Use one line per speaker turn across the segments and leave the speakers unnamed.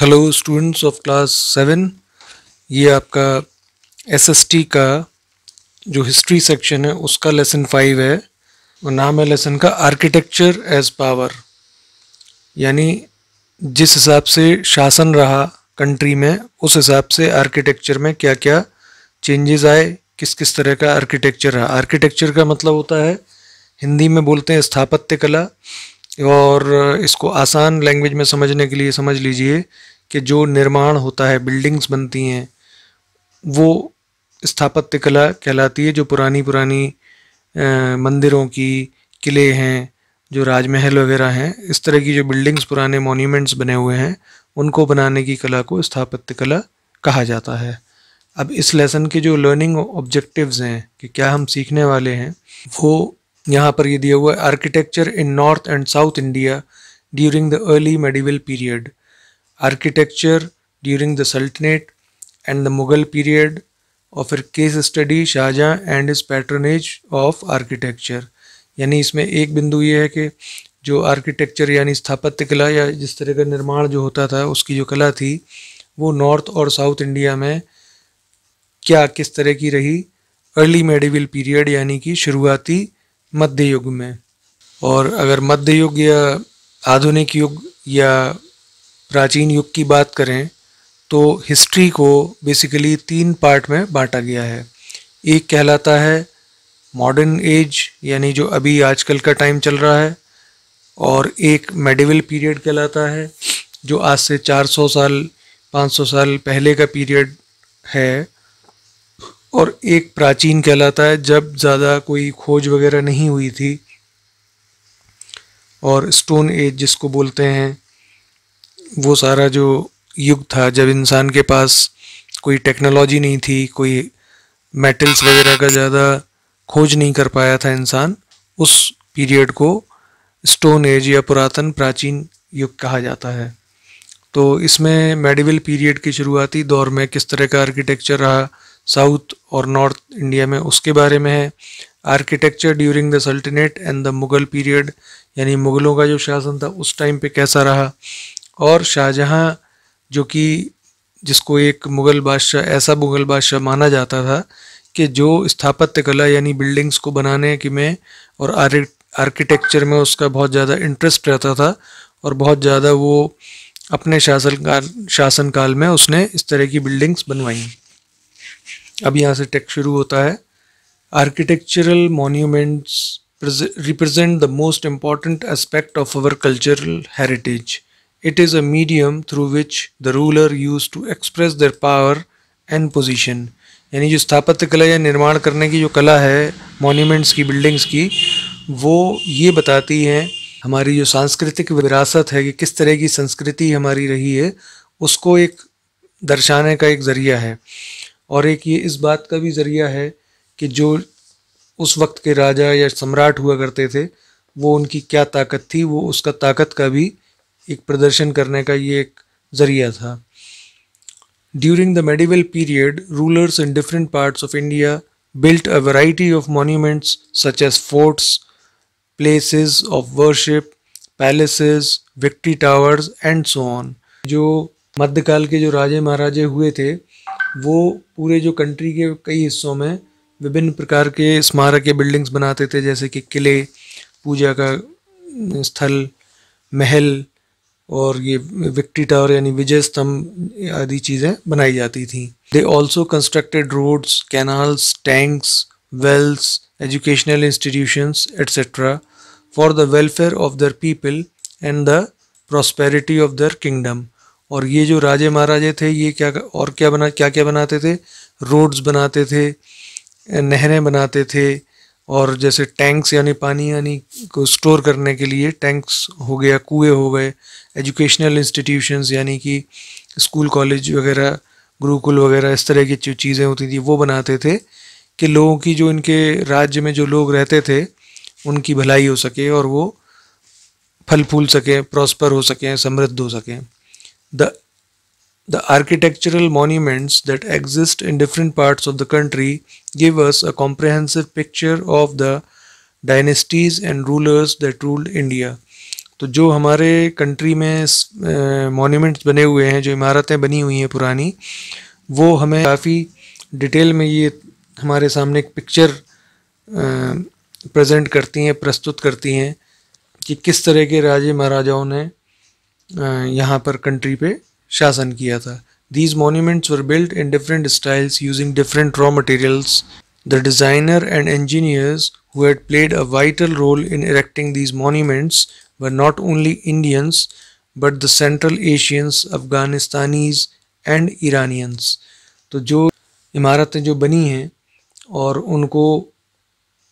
Hello students of class 7। ये आपका SST का जो हिस्ट्री सेक्शन है उसका लेसन 5 है और नाम है लेसन का आर्किटेक्चर एज पावर। यानी जिस हिसाब से शासन रहा कंट्री में उस हिसाब से आर्किटेक्चर में क्या क्या चेंजेस आए, किस किस तरह का आर्किटेक्चर रहा। आर्किटेक्चर का मतलब होता है, हिंदी में बोलते हैं स्थापत्य कला, और इसको आसान लैंग्वेज में समझने के लिए समझ लीजिए कि जो निर्माण होता है, बिल्डिंग्स बनती हैं, वो स्थापत्य कला कहलाती है। जो पुरानी पुरानी मंदिरों की, किले हैं, जो राजमहल वगैरह हैं, इस तरह की जो बिल्डिंग्स, पुराने मॉन्यूमेंट्स बने हुए हैं, उनको बनाने की कला को स्थापत्य कला कहा जाता है। अब इस लेसन के जो लर्निंग ऑब्जेक्टिव्स हैं कि क्या हम सीखने वाले हैं, वो यहाँ पर ये दिया हुआ है। Architecture in north and south India during the early medieval period, architecture during the Sultanate and the Mughal period, और फिर case study Shahjahan and his patronage of architecture. यानी इसमें एक बिंदु ये है कि जो आर्किटेक्चर यानी स्थापत्य कला या जिस तरह का निर्माण जो होता था, उसकी जो कला थी वो नॉर्थ और साउथ इंडिया में क्या किस तरह की रही अर्ली मेडिवल पीरियड यानी कि शुरुआती मध्य युग में। और अगर मध्य युग या आधुनिक युग या प्राचीन युग की बात करें तो हिस्ट्री को बेसिकली 3 पार्ट में बांटा गया है। एक कहलाता है मॉडर्न एज यानी जो अभी आजकल का टाइम चल रहा है, और एक मेडिवल पीरियड कहलाता है जो आज से 400 साल 500 साल पहले का पीरियड है, और एक प्राचीन कहलाता है जब ज़्यादा कोई खोज वगैरह नहीं हुई थी, और स्टोन एज जिसको बोलते हैं, वो सारा जो युग था जब इंसान के पास कोई टेक्नोलॉजी नहीं थी, कोई मेटल्स वगैरह का ज़्यादा खोज नहीं कर पाया था इंसान, उस पीरियड को स्टोन एज या पुरातन प्राचीन युग कहा जाता है। तो इसमें मेडिवल पीरियड के शुरुआती दौर में किस तरह का आर्किटेक्चर रहा साउथ और नॉर्थ इंडिया में, उसके बारे में है। Architecture during the Sultanate and the Mughal period यानी मुगलों का जो शासन था उस टाइम पे कैसा रहा, और शाहजहाँ जो कि जिसको एक मुगल बादशाह, ऐसा मुगल बादशाह माना जाता था कि जो स्थापत्य कला यानी बिल्डिंग्स को बनाने की में और आर्किटेक्चर में उसका बहुत ज़्यादा इंटरेस्ट रहता था, और बहुत ज़्यादा वो अपने शासनकाल में उसने इस तरह की बिल्डिंग्स बनवाई। अब यहाँ से टेक्स्ट शुरू होता है। Architectural monuments represent the most important aspect of our cultural heritage. It is a medium through which the ruler used to express their power and position. यानी जो स्थापत्य कला या निर्माण करने की जो कला है मॉन्यूमेंट्स की, बिल्डिंग्स की, वो ये बताती है हमारी जो सांस्कृतिक विरासत है कि किस तरह की संस्कृति हमारी रही है, उसको एक दर्शाने का एक ज़रिया है। और एक ये इस बात का भी ज़रिया है कि जो उस वक्त के राजा या सम्राट हुआ करते थे वो उनकी क्या ताकत थी, वो उसका ताकत का भी एक प्रदर्शन करने का ये एक ज़रिया था। During the medieval period rulers in different parts of India built a variety of monuments such as forts, places of worship, palaces, victory towers and so on. जो मध्यकाल के जो राजे महाराजे हुए थे वो पूरे जो कंट्री के कई हिस्सों में विभिन्न प्रकार के स्मारक या बिल्डिंग्स बनाते थे, जैसे कि किले, पूजा का स्थल, महल, और ये विक्ट्री टावर यानी विजय स्तंभ आदि चीज़ें बनाई जाती थी। They also constructed roads, canals, tanks, wells, educational institutions etcetera for the welfare of their people and the prosperity of their kingdom. और ये जो राजे महाराजे थे ये क्या बनाते थे, रोड्स बनाते थे, नहरें बनाते थे, और जैसे टैंक्स यानी पानी यानी को स्टोर करने के लिए टैंक्स हो गया, कुएं हो गए, एजुकेशनल इंस्टीट्यूशंस यानी कि स्कूल कॉलेज वगैरह, गुरुकुल वगैरह, इस तरह की जो चीज़ें होती थी वो बनाते थे कि लोगों की, जो इनके राज्य में जो लोग रहते थे उनकी भलाई हो सके और वो फल फूल सकें, प्रॉस्पर हो सकें, समृद्ध हो सकें। The architectural monuments that exist in different parts of the country give us a comprehensive picture of the dynasties and rulers that ruled India. तो जो हमारे कंट्री में मॉन्यूमेंट्स बने हुए हैं, जो इमारतें बनी हुई हैं पुरानी, वो हमें काफ़ी डिटेल में ये हमारे सामने एक पिक्चर प्रेजेंट करती हैं, प्रस्तुत करती हैं कि किस तरह के राजे महाराजाओं ने यहाँ पर कंट्री पे शासन किया था. These monuments were built in different styles using different raw materials. The designer and engineers who had played a vital role in erecting these monuments were not only Indians but the Central Asians, Afghanistanis and Iranians. तो जो इमारतें जो बनी हैं और उनको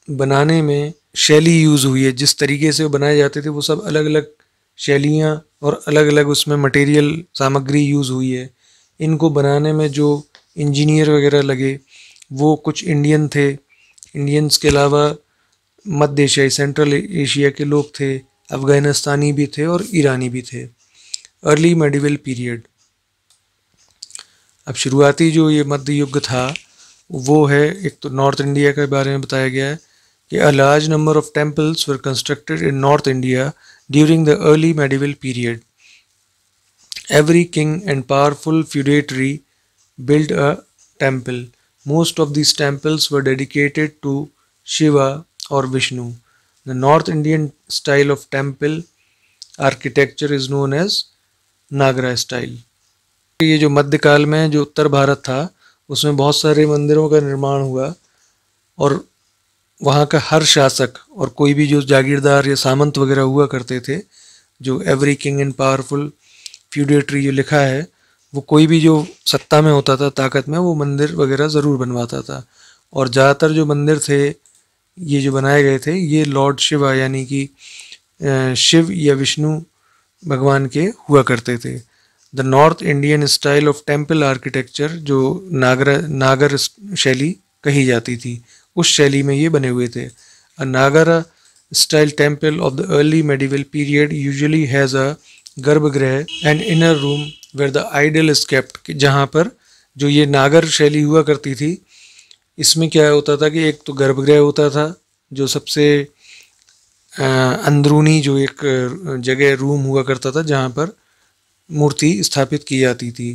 बनाने में शैली यूज़ हुई है, जिस तरीके से वो बनाए जाते थे, वो सब अलग अलग शैलियाँ और अलग अलग उसमें मटेरियल सामग्री यूज़ हुई है. इनको बनाने में जो इंजीनियर वगैरह लगे वो कुछ इंडियन थे. इंडियंस के अलावा मध्य एशियाई, सेंट्रल एशिया के लोग थे, अफ़गानिस्तानी भी थे और ईरानी भी थे. Early medieval period. अब शुरुआती जो ये मध्य युग था वो है, एक तो नॉर्थ इंडिया के बारे में बताया गया है कि a large number of temples were constructed in north India during the early medieval period. Every king and powerful feudatory built a temple. Most of these temples were dedicated to Shiva or Vishnu. The North Indian style of temple architecture is known as Nagara style. ये जो मध्यकाल में जो उत्तर भारत था उसमें बहुत सारे मंदिरों का निर्माण हुआ और वहाँ का हर शासक और कोई भी जो जागीरदार या सामंत वगैरह हुआ करते थे, जो every king and powerful feudatory जो लिखा है, वो कोई भी जो सत्ता में होता था, ताकत में, वो मंदिर वगैरह ज़रूर बनवाता था. और ज़्यादातर जो मंदिर थे ये जो बनाए गए थे ये लॉर्ड शिवा यानी कि शिव या विष्णु भगवान के हुआ करते थे. The north Indian style of temple architecture, जो नागर शैली कही जाती थी, उस शैली में ये बने हुए थे. A Nagara style temple of the early medieval period usually has a garbhagriha and inner room where the idol is kept. जहाँ पर जो ये नागर शैली हुआ करती थी, इसमें क्या होता था कि एक तो गर्भगृह होता था जो सबसे अंदरूनी जो एक जगह रूम हुआ करता था जहाँ पर मूर्ति स्थापित की जाती थी.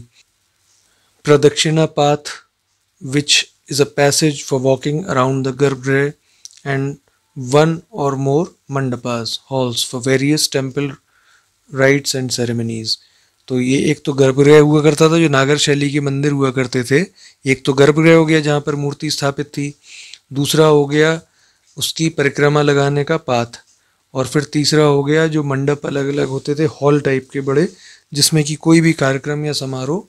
Pradakshina path which is a passage for walking around the garbhagriha and one or more mandapas halls for various temple rites and ceremonies. तो ये एक तो गर्भगृह हुआ करता था जो नागर शैली के मंदिर हुआ करते थे. एक तो गर्भगृह हो गया जहाँ पर मूर्ति स्थापित थी, दूसरा हो गया उसकी परिक्रमा लगाने का पाथ, और फिर तीसरा हो गया जो मंडप अलग अलग होते थे, हॉल टाइप के बड़े, जिसमें कि कोई भी कार्यक्रम या समारोह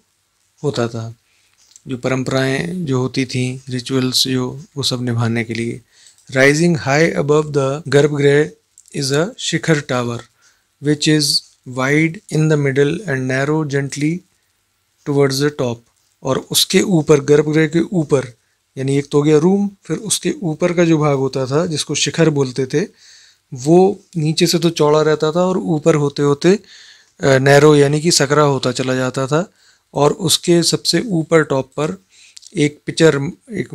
होता था, जो परंपराएं जो होती थी, रिचुअल्स जो, वो सब निभाने के लिए. राइजिंग हाई अबव द गर्भगृह is a Shikhar tower which is wide in the middle and narrow gently towards the top. और उसके ऊपर, गर्भगृह के ऊपर, यानी एक तो हो गया रूम, फिर उसके ऊपर का जो भाग होता था जिसको शिखर बोलते थे, वो नीचे से तो चौड़ा रहता था और ऊपर होते होते नैरो यानी कि सकरा होता चला जाता था. और उसके सबसे ऊपर टॉप पर एक पिचर, एक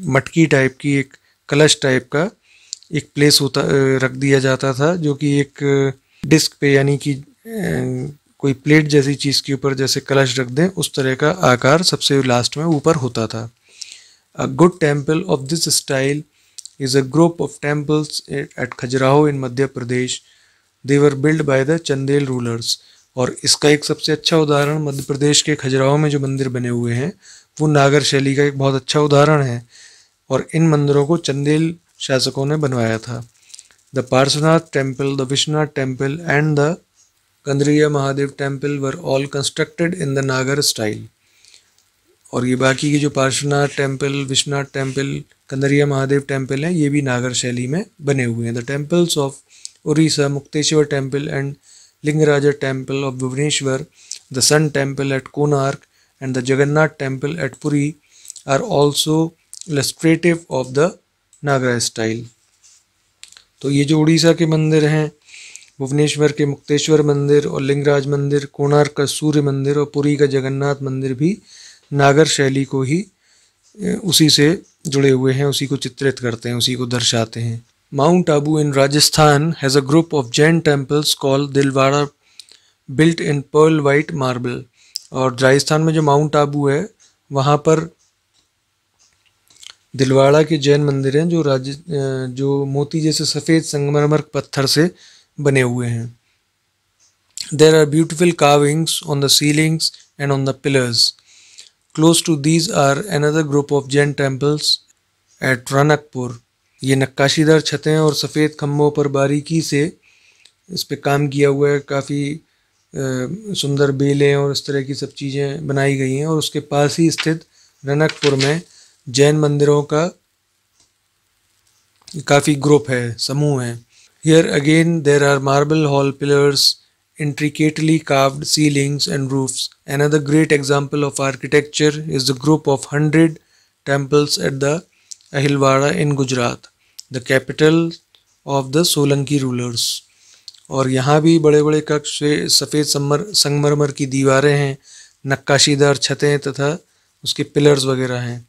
मटकी टाइप की, एक कलश टाइप का एक प्लेस होता रख दिया जाता था, जो कि एक डिस्क पे यानी कि कोई प्लेट जैसी चीज़ के ऊपर जैसे कलश रख दें, उस तरह का आकार सबसे लास्ट में ऊपर होता था. A good temple of this style is a group of temples at Khajuraho in Madhya Pradesh. They were build by the Chandel rulers. और इसका एक सबसे अच्छा उदाहरण मध्य प्रदेश के खजुराहो में जो मंदिर बने हुए हैं वो नागर शैली का एक बहुत अच्छा उदाहरण है, और इन मंदिरों को चंदेल शासकों ने बनवाया था. The Parshvanath temple, the Vishwanath temple and the Kandriya Mahadev temple were all constructed in the Nagar style. और ये बाकी की जो Parshvanath temple, Vishwanath temple, Kandariya Mahadev temple हैं, ये भी नागर शैली में बने हुए हैं. The temples of Orissa, Mukteshwar temple and Lingaraja temple of Bhubaneswar, the sun temple at Konark and the Jagannath temple at Puri are also illustrative of the Nagara style. तो ये जो उड़ीसा के मंदिर हैं, भुवनेश्वर के मुक्तेश्वर मंदिर और लिंगराज मंदिर, कोणार्क का सूर्य मंदिर और पुरी का जगन्नाथ मंदिर भी नागर शैली को ही उसी से जुड़े हुए हैं, उसी को चित्रित करते हैं, उसी को दर्शाते हैं. Mount Abu in Rajasthan has a group of Jain temples called Dilwara built in pearl white marble. और राजस्थान में जो माउंट आबू है वहाँ पर दिलवाड़ा के जैन मंदिर हैं जो मोती जैसे सफ़ेद संगमरमर पत्थर से बने हुए हैं. There are beautiful carvings on the ceilings and on the pillars. Close to these are another group of Jain temples at Ranakpur. ये नक्काशीदार छतें और सफ़ेद खम्भों पर बारीकी से इस पे काम किया हुआ है. काफ़ी सुंदर बेलें और इस तरह की सब चीज़ें बनाई गई हैं. और उसके पास ही स्थित रनकपुर में जैन मंदिरों का काफ़ी ग्रुप है, समूह है. Here again there are marble hall pillars, intricately carved ceilings and roofs. Another great example of architecture is the group of 100 temples at the Ahilwara in Gujarat, the capital of the Solanki rulers. और यहाँ भी बड़े बड़े कक्ष से सफ़ेद संगमरमर की दीवारें हैं, नक्काशीदार छतें तथा उसके पिलर्स वगैरह हैं.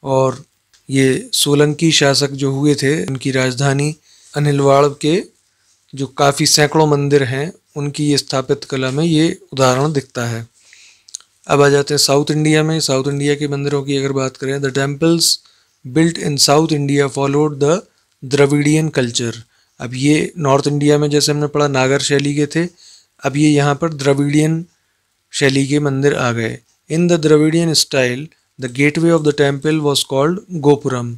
और ये सोलंकी शासक जो हुए थे उनकी राजधानी अनिलवाड़ के जो काफ़ी सैकड़ों मंदिर हैं उनकी ये स्थापित कला में ये उदाहरण दिखता है. अब आ जाते हैं साउथ इंडिया में. साउथ इंडिया के मंदिरों की अगर बात करें, the temples built in South India followed the Dravidian culture. अब ये नॉर्थ इंडिया में जैसे हमने पढ़ा नागर शैली के थे, अब ये यहाँ पर द्रविडियन शैली के मंदिर आ गए. In the Dravidian style the gateway of the temple was called gopuram.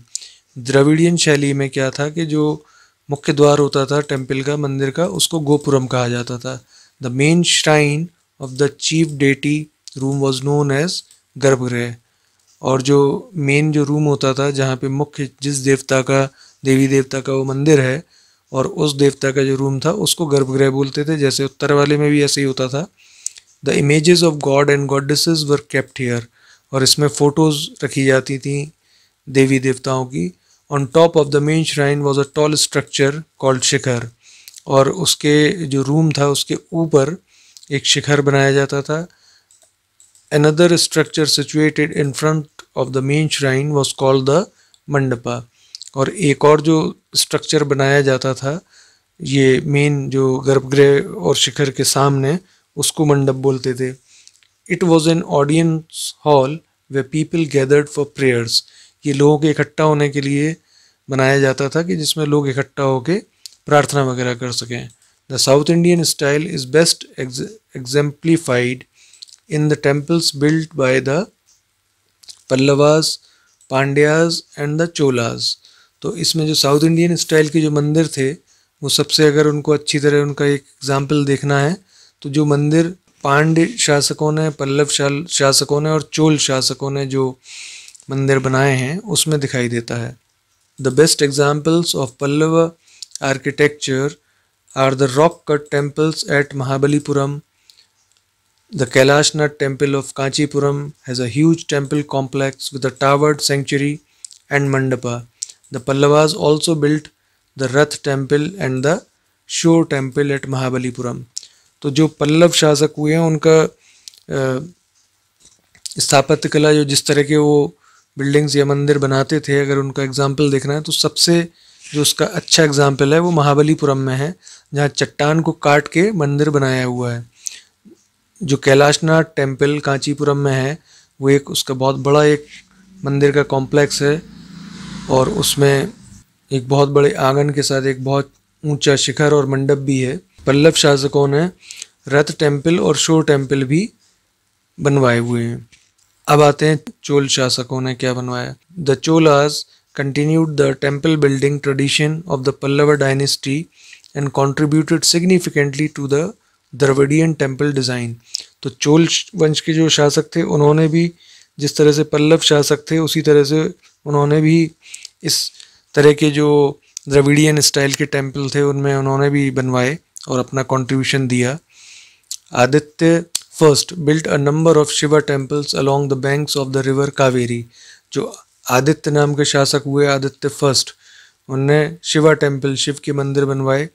Dravidian शैली में क्या था कि जो मुख्य द्वार होता था टेम्पल का, मंदिर का, उसको गोपुरम कहा जाता था. The main shrine of the chief deity room was known as garbhagriha. और जो मेन जो रूम होता था जहाँ पे मुख्य जिस देवता का, देवी देवता का वो मंदिर है और उस देवता का जो रूम था उसको गर्भगृह बोलते थे. जैसे उत्तर वाले में भी ऐसे ही होता था. The images of god and goddesses were kept here. और इसमें फ़ोटोज़ रखी जाती थी देवी देवताओं की. On top of the main shrine was a tall structure called shikhar. और उसके जो रूम था उसके ऊपर एक शिखर बनाया जाता था. Another structure situated in front of the main shrine was called the mandapa. और एक और जो स्ट्रक्चर बनाया जाता था ये मेन जो गर्भगृह और शिखर के सामने, उसको मंडप बोलते थे. It was an audience hall way people gathered for prayers. ये लोगों के इकट्ठा होने के लिए बनाया जाता था कि जिसमें लोग इकट्ठा होकर प्रार्थना वगैरह कर सकें. The south Indian style is best exemplified in the temples built by the Pallavas, Pandyas and the Cholas. तो इसमें जो साउथ इंडियन स्टाइल के जो मंदिर थे वो सबसे, अगर उनको अच्छी तरह उनका एक एग्जाम्पल देखना है तो जो मंदिर पांड्य शासकों ने, पल्लव शासकों ने और चोल शासकों ने जो मंदिर बनाए हैं उसमें दिखाई देता है. The best examples of Pallava architecture are the rock cut temples at Mahabalipuram. The Kailashnath temple of Kanchipuram has a huge temple complex with a towered sanctuary and mandapa. The Pallavas also built the Rath temple and the shore temple at Mahabalipuram. तो जो पल्लव शासक हुए हैं उनका स्थापत्य कला, जो जिस तरह के वो बिल्डिंग्स या मंदिर बनाते थे, अगर उनका एग्जाम्पल देखना है तो सबसे जो उसका अच्छा एग्जाम्पल है वो महाबलीपुरम में है, जहाँ चट्टान को काट के मंदिर बनाया हुआ है. जो कैलाशनाथ टेम्पल कांचीपुरम में है वो एक उसका बहुत बड़ा एक मंदिर का कॉम्प्लेक्स है और उसमें एक बहुत बड़े आंगन के साथ एक बहुत ऊंचा शिखर और मंडप भी है. पल्लव शासकों ने रथ टेम्पल और शोर टेम्पल भी बनवाए हुए हैं. अब आते हैं चोल शासकों ने क्या बनवाया. The Cholas continued the temple building tradition of the Pallava dynasty and contributed significantly to the Dravidian temple design. तो चोल वंश के जो शासक थे उन्होंने भी जिस तरह से पल्लव शासक थे उसी तरह से उन्होंने भी इस तरह के जो द्रविडियन स्टाइल के टेम्पल थे उनमें उन्होंने भी बनवाए और अपना कंट्रीब्यूशन दिया. Aditya first built a number of Shiva temples along the banks of the river Kaveri. जो आदित्य नाम के शासक हुए, आदित्य फर्स्ट, उनने शिवा टेम्पल, शिव के मंदिर बनवाए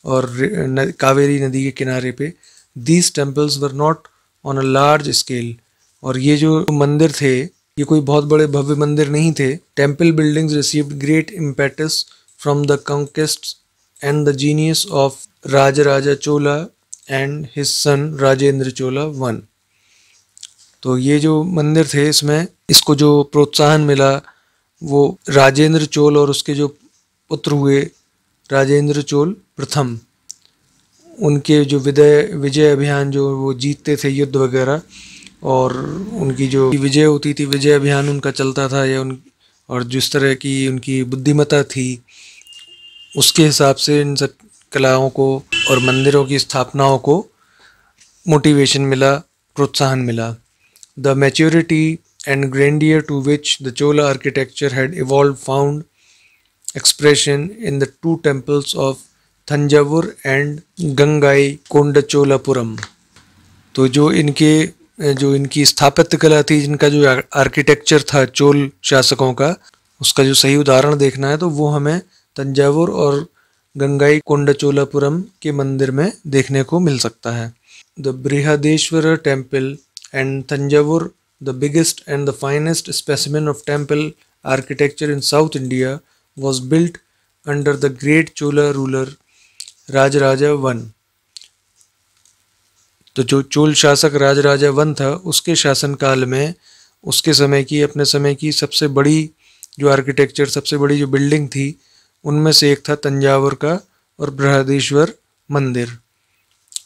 और कावेरी नदी के किनारे पे. These temples were not on a large scale. और ये जो मंदिर थे ये कोई बहुत बड़े भव्य मंदिर नहीं थे. Temple buildings received great impetus from the conquests and the genius of Rajaraja Chola and his son Rajendra Chola I. तो ये जो मंदिर थे इसमें इसको जो प्रोत्साहन मिला वो राजेंद्र चोल और उसके जो पुत्र हुए राजेंद्र चोल प्रथम, उनके जो विजय अभियान जो वो जीतते थे युद्ध वगैरह, और उनकी जो विजय होती थी, विजय अभियान उनका चलता था या और जिस तरह की उनकी बुद्धिमत्ता थी उसके हिसाब से इन सब कलाओं को और मंदिरों की स्थापनाओं को मोटिवेशन मिला, प्रोत्साहन मिला. The maturity and grandeur to which the Chola architecture had evolve found expression in the two temples of Thanjavur and Gangai Kondacholapuram. तो जो इनकी स्थापत्य कला थी, जिनका जो आर्किटेक्चर था चोल शासकों का, उसका जो सही उदाहरण देखना है तो वो हमें तंजावुर और गंगाई कोंडचोलापुरम के मंदिर में देखने को मिल सकता है. The Brihadeshwara temple and Thanjavur, the biggest and the finest specimen of temple architecture in South India, was built under the great Chola ruler Rajaraja one. तो जो चोल शासक राजराजा वन था उसके शासनकाल में अपने समय की सबसे बड़ी जो आर्किटेक्चर, सबसे बड़ी जो बिल्डिंग थी उनमें से एक था तंजावुर का और बृहदेश्वर मंदिर,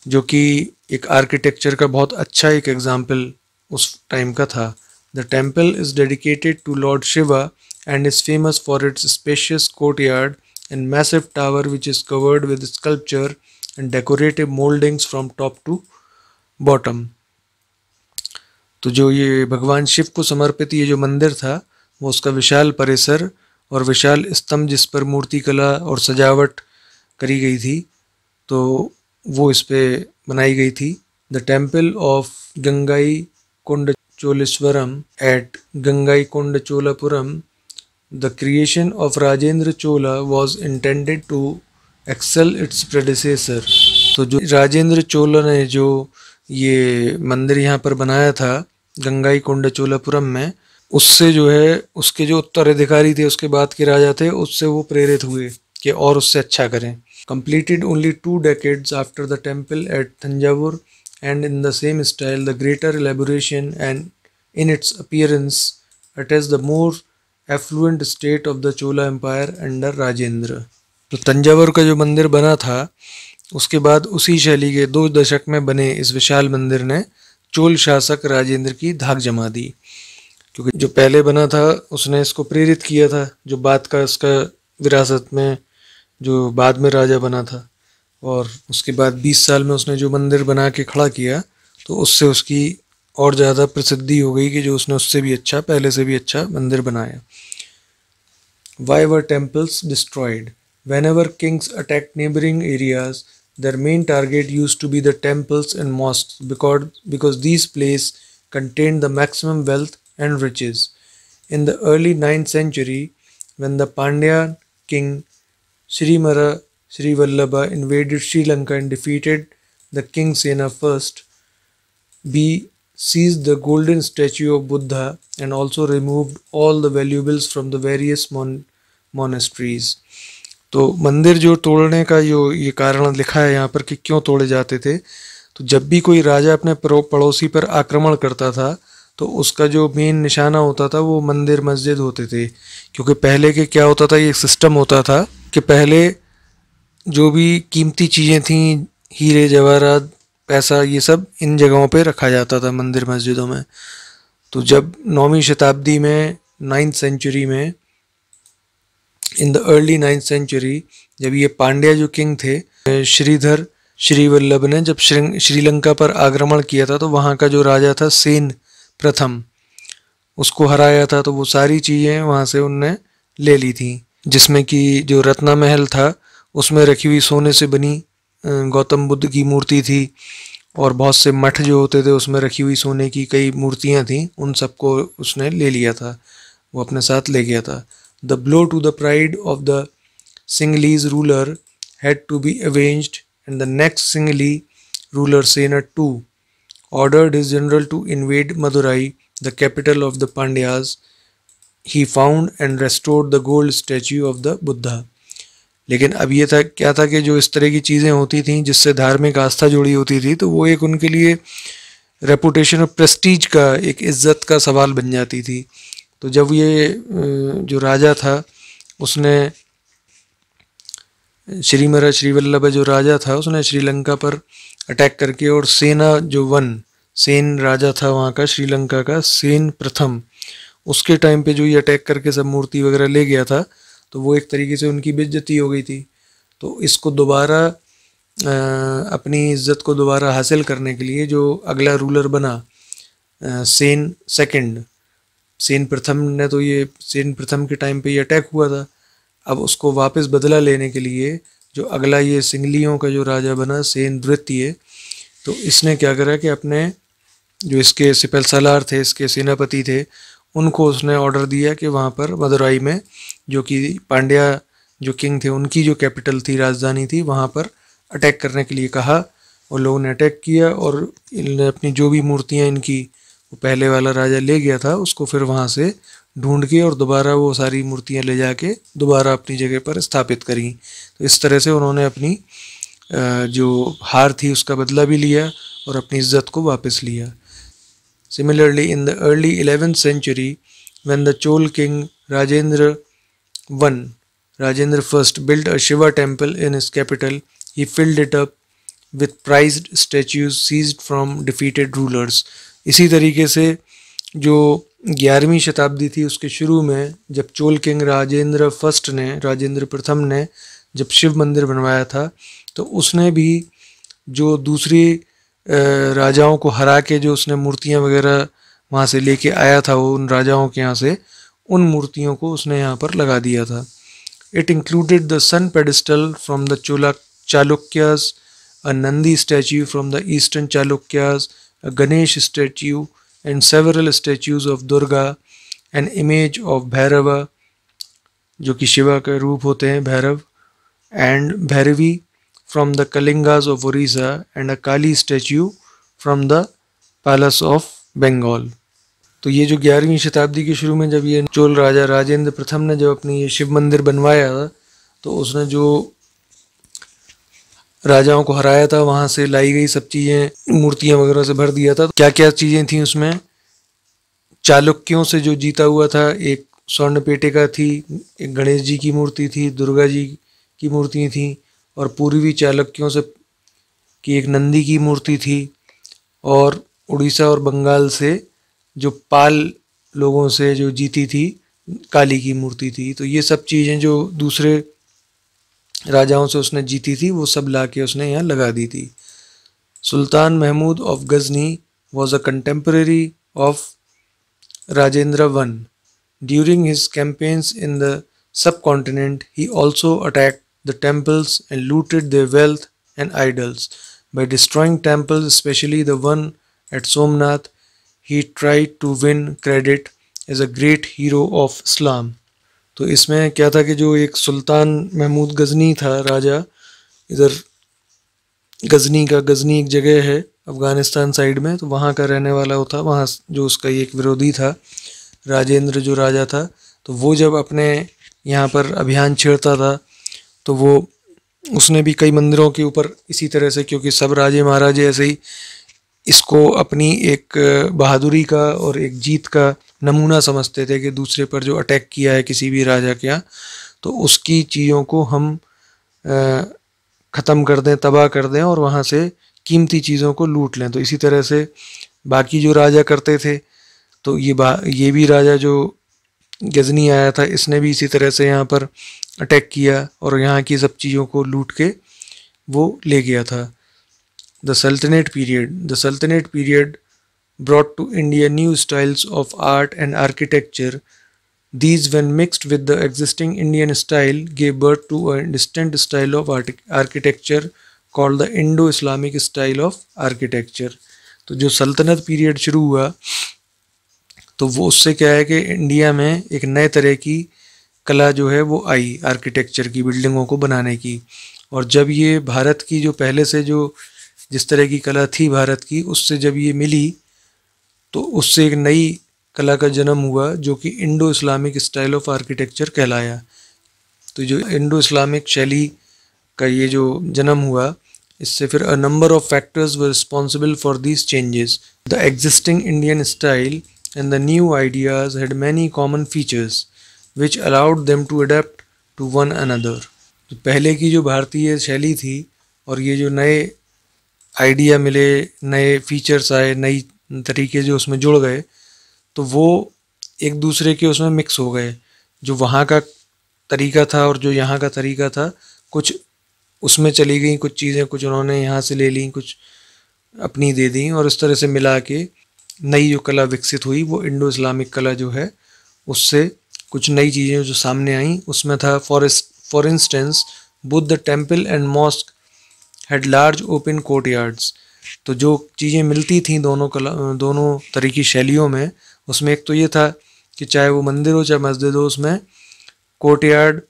जो कि एक आर्किटेक्चर का बहुत अच्छा एक एग्जाम्पल उस टाइम का था. The temple is dedicated to Lord Shiva and is famous for its spacious courtyard and massive tower which is covered with sculpture and decorative moldings from top to bottom. तो जो ये भगवान शिव को समर्पित ये जो मंदिर था वो उसका विशाल परिसर और विशाल स्तंभ जिस पर मूर्ति कला और सजावट करी गई थी तो वो इस पे बनाई गई थी. The temple of Gangai Kondacholeswaram at Gangai Kondacholapuram, the creation of Rajendra Chola was intended to excel its predecessor. तो जो राजेंद्र चोला ने जो ये मंदिर यहाँ पर बनाया था गंगाई कोंडचोलापुरम में, उससे जो है उसके जो उत्तराधिकारी थे, उसके बाद के राजा थे, उससे वो प्रेरित हुए कि और उससे अच्छा करें. Completed only 2 decades after the temple at Thanjavur and in the same style, the greater elaboration and in its appearance attests the more affluent state of the Chola empire under Rajendra. तो तंजावुर का जो मंदिर बना था उसके बाद उसी शैली के 2 दशक में बने इस विशाल मंदिर ने चोल शासक राजेंद्र की धाक जमा दी, क्योंकि जो पहले बना था उसने इसको प्रेरित किया था, जो बाद का इसका विरासत में जो बाद में राजा बना था, और उसके बाद 20 साल में उसने जो मंदिर बना के खड़ा किया तो उससे उसकी और ज़्यादा प्रसिद्धि हो गई कि जो उसने उससे भी अच्छा, पहले से भी अच्छा मंदिर बनाया. Why were temples destroyed? Whenever kings attacked neighboring areas, their main target used to be the temples and mosques because these places contained the maximum wealth and riches. In the early 9th century, when the Pandya king Srimara Srivallabha invaded Sri Lanka and defeated the king Sena first, B seized the golden statue of Buddha and also removed all the valuables from the various monasteries. तो मंदिर जो तोड़ने का जो ये कारण लिखा है यहाँ पर कि क्यों तोड़े जाते थे, तो जब भी कोई राजा अपने पड़ोसी पर आक्रमण करता था तो उसका जो मेन निशाना होता था वो मंदिर मस्जिद होते थे. क्योंकि पहले के क्या होता था, ये सिस्टम होता था कि पहले जो भी कीमती चीज़ें थीं, हीरे जवाहरात, पैसा, ये सब इन जगहों पे रखा जाता था मंदिर मस्जिदों में. तो जब 9वीं शताब्दी में 9th सेंचुरी में in the early 9th century जब ये पांड्या जो किंग थे श्रीधर श्रीवल्लभ ने जब श्रीलंका पर आक्रमण किया था तो वहाँ का जो राजा था सेन प्रथम, उसको हराया था. तो वो सारी चीज़ें वहाँ से उनने ले ली थी, जिसमें कि जो रत्ना महल था उसमें रखी हुई सोने से बनी गौतम बुद्ध की मूर्ति थी, और बहुत से मठ जो होते थे उसमें रखी हुई सोने की कई मूर्तियाँ थीं, उन सबको उसने ले लिया था, वो अपने साथ ले गया था. The blow to the pride of the Sinhalese ruler had to be avenged and the next Sinhala ruler Sena two ordered his general to invade Madurai, the capital of the Pandyas. He found and restored the gold statue of the Buddha. लेकिन अब ये था क्या था कि जो इस तरह की चीज़ें होती थी जिससे धार्मिक आस्था जुड़ी होती थी, तो वो एक उनके लिए रेपुटेशन और प्रेस्टीज का, एक इज्जत का सवाल बन जाती थी। तो जब ये जो राजा था उसने श्रीमरा श्रीवल्लभ जो राजा था उसने श्रीलंका पर अटैक करके और सेना जो सेन राजा था वहाँ का, श्रीलंका का सेन प्रथम, उसके टाइम पे जो ये अटैक करके सब मूर्ति वगैरह ले गया था, तो वो एक तरीके से उनकी बेइज्जती हो गई थी। तो इसको दोबारा अपनी इज्जत को दोबारा हासिल करने के लिए जो अगला रूलर बना सेन सेकंड, सेन प्रथम ने, तो ये सेन प्रथम के टाइम पे ये अटैक हुआ था। अब उसको वापस बदला लेने के लिए जो अगला ये सिंगलियों का जो राजा बना सेन द्वितीय, तो इसने क्या करा कि अपने जो इसके सिपह सालार थे, इसके सेनापति थे, उनको उसने ऑर्डर दिया कि वहाँ पर मदुराई में, जो कि पांड्या जो किंग थे उनकी जो कैपिटल थी, राजधानी थी, वहाँ पर अटैक करने के लिए कहा। और लोगों ने अटैक किया और इन्होंने अपनी जो भी मूर्तियाँ इनकी, वो पहले वाला राजा ले गया था, उसको फिर वहाँ से ढूंढ के और दोबारा वो सारी मूर्तियाँ ले जाके दोबारा अपनी जगह पर स्थापित करी। तो इस तरह से उन्होंने अपनी जो हार थी उसका बदला भी लिया और अपनी इज्जत को वापस लिया। Similarly, in the early 11th century, when the Chol king Rajendra I, Rajendra I built a Shiva temple in his capital, he filled it up with prized statues seized from defeated rulers. इसी तरीके से जो 11वीं शताब्दी थी उसके शुरू में जब चोल किंग राजेंद्र फर्स्ट ने, राजेंद्र प्रथम ने जब शिव मंदिर बनवाया था, तो उसने भी जो दूसरी राजाओं को हरा के जो उसने मूर्तियां वगैरह वहाँ से लेके आया था, वो उन राजाओं के यहाँ से, उन मूर्तियों को उसने यहाँ पर लगा दिया था। It included the sun pedestal from the Chalukyas, a Nandi statue from the eastern Chalukyas, a Ganesh statue, and several statues of Durga, an image of Bhairava, जो कि शिवा का रूप होते हैं Bhairav, and Bhairavi from the Kalingas of Orissa, and a Kali statue from the Palace of Bengal. तो ये जो 11वीं शताब्दी के शुरू में जब ये चोल राजा राजेंद्र प्रथम ने जब अपनी ये शिव मंदिर बनवाया था, तो उसने जो राजाओं को हराया था वहाँ से लाई गई सब चीज़ें मूर्तियाँ वगैरह से भर दिया था। क्या क्या चीज़ें थी उसमें? चालुक्यों से जो जीता हुआ था एक स्वर्ण पेटिका थी, एक गणेश जी की मूर्ति थी, दुर्गा जी की मूर्ति थी, और पूर्वी चालुक्यों से की एक नंदी की मूर्ति थी, और उड़ीसा और बंगाल से जो पाल लोगों से जो जीती थी काली की मूर्ति थी। तो ये सब चीज़ें जो दूसरे राजाओं से उसने जीती थी वो सब लाके उसने यहाँ लगा दी थी। Sultan Mahmud of Ghazni was a contemporary of Rajendra I. During his campaigns in the subcontinent, he also attacked the temples and looted their wealth and idols. By destroying temples, especially the one at Somnath, he tried to win credit as a great hero of Islam. तो इसमें क्या था कि जो एक सुल्तान महमूद गजनी था राजा, इधर गजनी एक जगह है अफ़गानिस्तान साइड में, तो वहाँ का रहने वाला होता, वहाँ जो उसका एक विरोधी था राजेंद्र जो राजा था, तो वो जब अपने यहाँ पर अभियान छेड़ता था तो वो उसने भी कई मंदिरों के ऊपर इसी तरह से, क्योंकि सब राजे महाराजे ऐसे ही इसको अपनी एक बहादुरी का और एक जीत का नमूना समझते थे कि दूसरे पर जो अटैक किया है किसी भी राजा के यहाँ, तो उसकी चीज़ों को हम ख़त्म कर दें, तबाह कर दें और वहाँ से कीमती चीज़ों को लूट लें। तो इसी तरह से बाकी जो राजा करते थे, तो ये भी राजा जो गजनी आया था इसने भी इसी तरह से यहाँ पर अटैक किया और यहाँ की सब चीज़ों को लूट के वो ले गया था। The Sultanate period brought to India new styles of art and architecture. These, when mixed with the existing Indian style, gave birth to a distinct style of architecture called the Indo-Islamic style of architecture. तो जो सल्तनत period शुरू हुआ तो वो उससे क्या है कि इंडिया में एक नए तरह की कला जो है वो आई आर्किटेक्चर की, बिल्डिंगों को बनाने की। और जब ये भारत की जो पहले से जो जिस तरह की कला थी भारत की, उससे जब ये मिली तो उससे एक नई कला का जन्म हुआ जो कि Indo Islamic style of architecture कहलाया। तो जो इंडो इस्लामिक शैली का ये जो जन्म हुआ, इससे फिर a number of factors were responsible for these changes. The existing Indian style and the new ideas had many common features which allowed them to adapt to one another. तो पहले की जो भारतीय शैली थी और ये जो नए आइडिया मिले, नए फीचर्स आए, नई तरीके जो उसमें जुड़ गए, तो वो एक दूसरे के उसमें मिक्स हो गए। जो वहाँ का तरीका था और जो यहाँ का तरीका था, कुछ उसमें चली गई कुछ चीज़ें, कुछ उन्होंने यहाँ से ले ली, कुछ अपनी दे दी, और इस तरह से मिला के नई जो कला विकसित हुई वो इंडो इस्लामिक कला जो है, उससे कुछ नई चीज़ें जो सामने आई उसमें था for instance both temple and mosque had large open courtyards. तो जो चीज़ें मिलती थी दोनों तरह की शैलियों में, उसमें एक तो ये था कि चाहे वो मंदिर हो चाहे मस्जिद हो, उसमें कोर्टयार्ड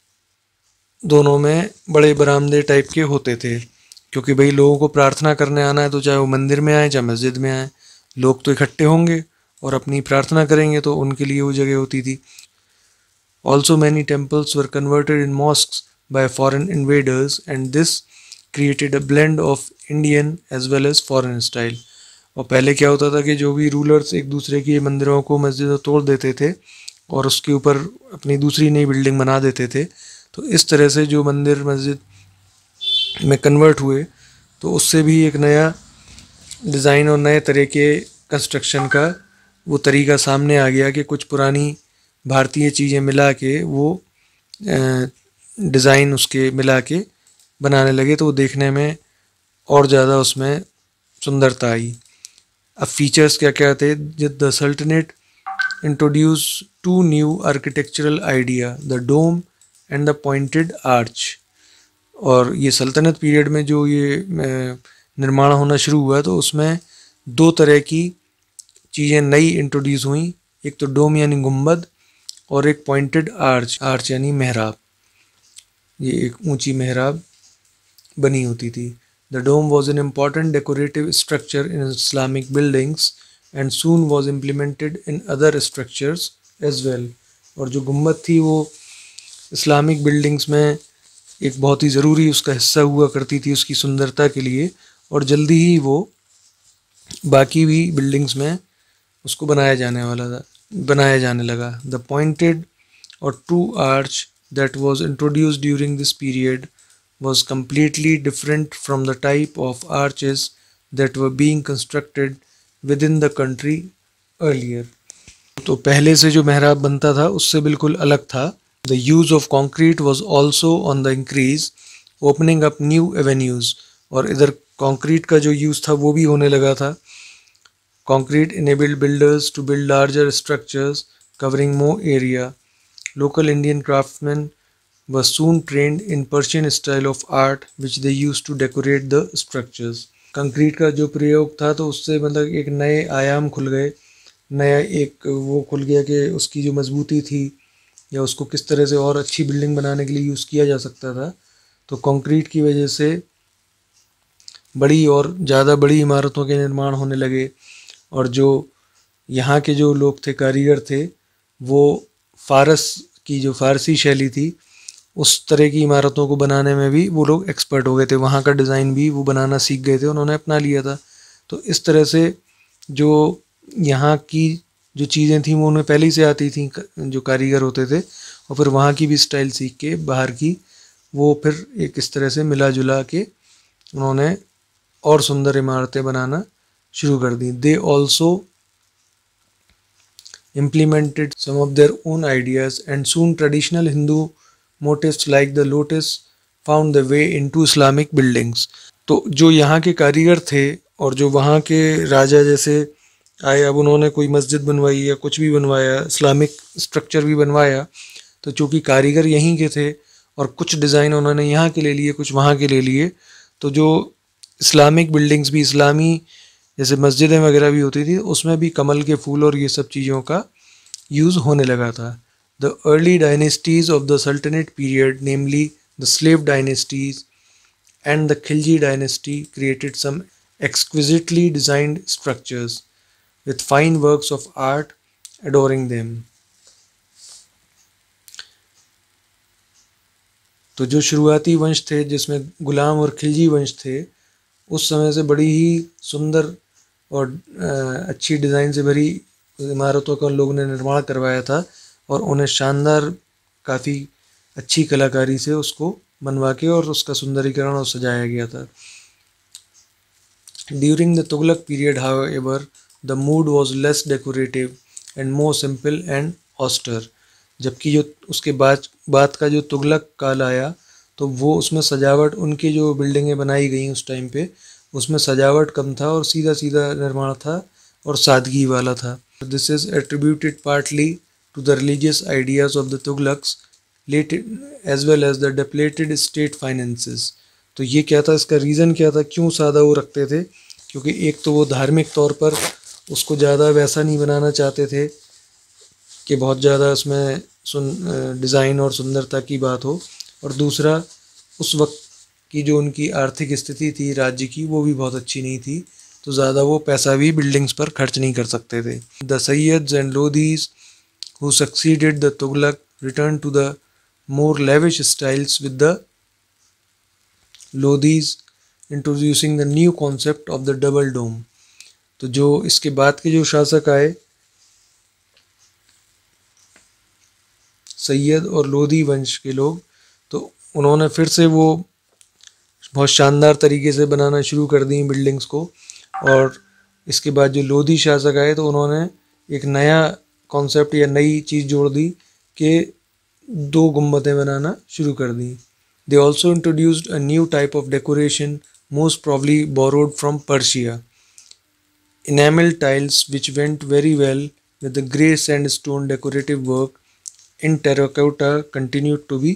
दोनों में बड़े बरामदे टाइप के होते थे, क्योंकि भाई लोगों को प्रार्थना करने आना है, तो चाहे वो मंदिर में आए चाहे मस्जिद में आए, लोग तो इकट्ठे होंगे और अपनी प्रार्थना करेंगे, तो उनके लिए वो जगह होती थी। Also many temples were converted in mosques by foreign invaders and this created a blend of Indian as well as foreign style. और पहले क्या होता था कि जो भी रूलर्स एक दूसरे के मंदिरों को, मस्जिदों तोड़ देते थे और उसके ऊपर अपनी दूसरी नई बिल्डिंग बना देते थे। तो इस तरह से जो मंदिर मस्जिद में कन्वर्ट हुए, तो उससे भी एक नया डिज़ाइन और नए तरह के कंस्ट्रक्शन का वो तरीका सामने आ गया कि कुछ पुरानी भारतीय चीज़ें मिला के वो डिज़ाइन उसके मिला के बनाने लगे, तो वो देखने में और ज़्यादा उसमें सुंदरता आई। अब फीचर्स क्या क्या थे? The sultanate introduce two new architectural idea, the dome and the pointed arch. और ये सल्तनत पीरियड में जो ये निर्माण होना शुरू हुआ, तो उसमें दो तरह की चीज़ें नई इंट्रोड्यूस हुई, एक तो डोम यानी गुम्बद और एक पॉइंटेड आर्च, आर्च यानी मेहराब। ये एक ऊंची मेहराब बनी होती थी। The dome was an important decorative structure in Islamic buildings and soon was implemented in other structures as well. और जो गुम्बद थी वो इस्लामिक बिल्डिंग्स में एक बहुत ही ज़रूरी उसका हिस्सा हुआ करती थी उसकी सुंदरता के लिए, और जल्दी ही वो बाकी भी बिल्डिंग्स में उसको बनाया जाने लगा। द पॉइंटेड और true arch that was introduced during this period was completely different from the type of arches that were being constructed within the country earlier. तो पहले से जो मेहराब बनता था उससे बिल्कुल अलग था। The use of concrete was also on the increase, opening up new avenues. और इधर कंक्रीट का जो यूज़ था वो भी होने लगा था। Concrete enabled builders to build larger structures covering more area. Local Indian craftsmen were soon trained in Persian style of art which they used to decorate the structures. Concrete का जो प्रयोग था तो उससे मतलब एक नए आयाम खुल गए, नया एक वो खुल गया कि उसकी जो मजबूती थी या उसको किस तरह से और अच्छी बिल्डिंग बनाने के लिए यूज़ किया जा सकता था। तो कंक्रीट की वजह से बड़ी और ज़्यादा बड़ी इमारतों के निर्माण होने लगे, और जो यहाँ के जो लोग थे, कारीगर थे, वो फारसी शैली थी उस तरह की इमारतों को बनाने में भी वो लोग एक्सपर्ट हो गए थे। वहाँ का डिज़ाइन भी वो बनाना सीख गए थे, उन्होंने अपना लिया था। तो इस तरह से जो यहाँ की जो चीज़ें थी वो उन्हें पहले ही से आती थी, जो कारीगर होते थे, और फिर वहाँ की भी स्टाइल सीख के बाहर की वो फिर एक इस तरह से मिला जुला के उन्होंने और सुंदर इमारतें बनाना शुरू कर दी। They also implemented some of their own ideas and soon traditional Hindu motifs like the lotus found their way into Islamic buildings. तो जो यहाँ के कारीगर थे और जो वहाँ के राजा जैसे आए, अब उन्होंने कोई मस्जिद बनवाई या कुछ भी बनवाया, इस्लामिक स्ट्रक्चर भी बनवाया, तो चूँकि कारीगर यहीं के थे और कुछ डिज़ाइन उन्होंने यहाँ के ले लिए, कुछ वहाँ के ले लिए, तो जो इस्लामिक बिल्डिंग्स भी, इस्लामी जैसे मस्जिदें वगैरह भी होती थी, उसमें भी कमल के फूल और ये सब चीज़ों का यूज़ होने लगा था। The early dynasties of the Sultanate period, namely the slave dynasties and the Khalji dynasty, created some exquisitely designed structures with fine works of art adoring them. तो जो शुरुआती वंश थे जिसमें गुलाम और खिलजी वंश थे, उस समय से बड़ी ही सुंदर और अच्छी डिज़ाइन से भरी इमारतों का उन लोगों ने निर्माण करवाया था और उन्हें शानदार काफ़ी अच्छी कलाकारी से उसको बनवा के और उसका सुंदरीकरण और सजाया गया था। During the Tughlaq period however the mood was less decorative and more simple and austere. जबकि जो उसके बाद का जो तुगलक काल आया तो वो उसमें सजावट, उनकी जो बिल्डिंगें बनाई गई उस टाइम पे, उसमें सजावट कम था और सीधा सीधा निर्माण था और सादगी वाला था। This is attributed partly to the religious ideas of the Tughlaqs let as well as the depleted state finances. तो ये क्या था, इसका रीज़न क्या था, क्यों सादा वो रखते थे? क्योंकि एक तो वो धार्मिक तौर पर उसको ज़्यादा वैसा नहीं बनाना चाहते थे कि बहुत ज़्यादा उसमें डिज़ाइन और सुंदरता की बात हो, और दूसरा उस वक्त की जो उनकी आर्थिक स्थिति थी राज्य की, वो भी बहुत अच्छी नहीं थी, तो ज़्यादा वो पैसा भी बिल्डिंग्स पर खर्च नहीं कर सकते थे। The Sayyids and Lodis who succeeded the Tughlaq return to the more lavish styles with the Lodis introducing the new concept of the double dome. तो जो इसके बाद के जो शासक आए, सैयद और लोधी वंश के लोग, तो उन्होंने फिर से वो बहुत शानदार तरीके से बनाना शुरू कर दी बिल्डिंग्स को। और इसके बाद जो लोधी शासक आए तो उन्होंने एक नया कॉन्सेप्ट या नई चीज़ जोड़ दी कि 2 गुम्बदें बनाना शुरू कर दी। They also introduced a new type of decoration most probably borrowed from Persia. Enamel tiles which went very well with the grey sandstone decorative work in terracotta continued to be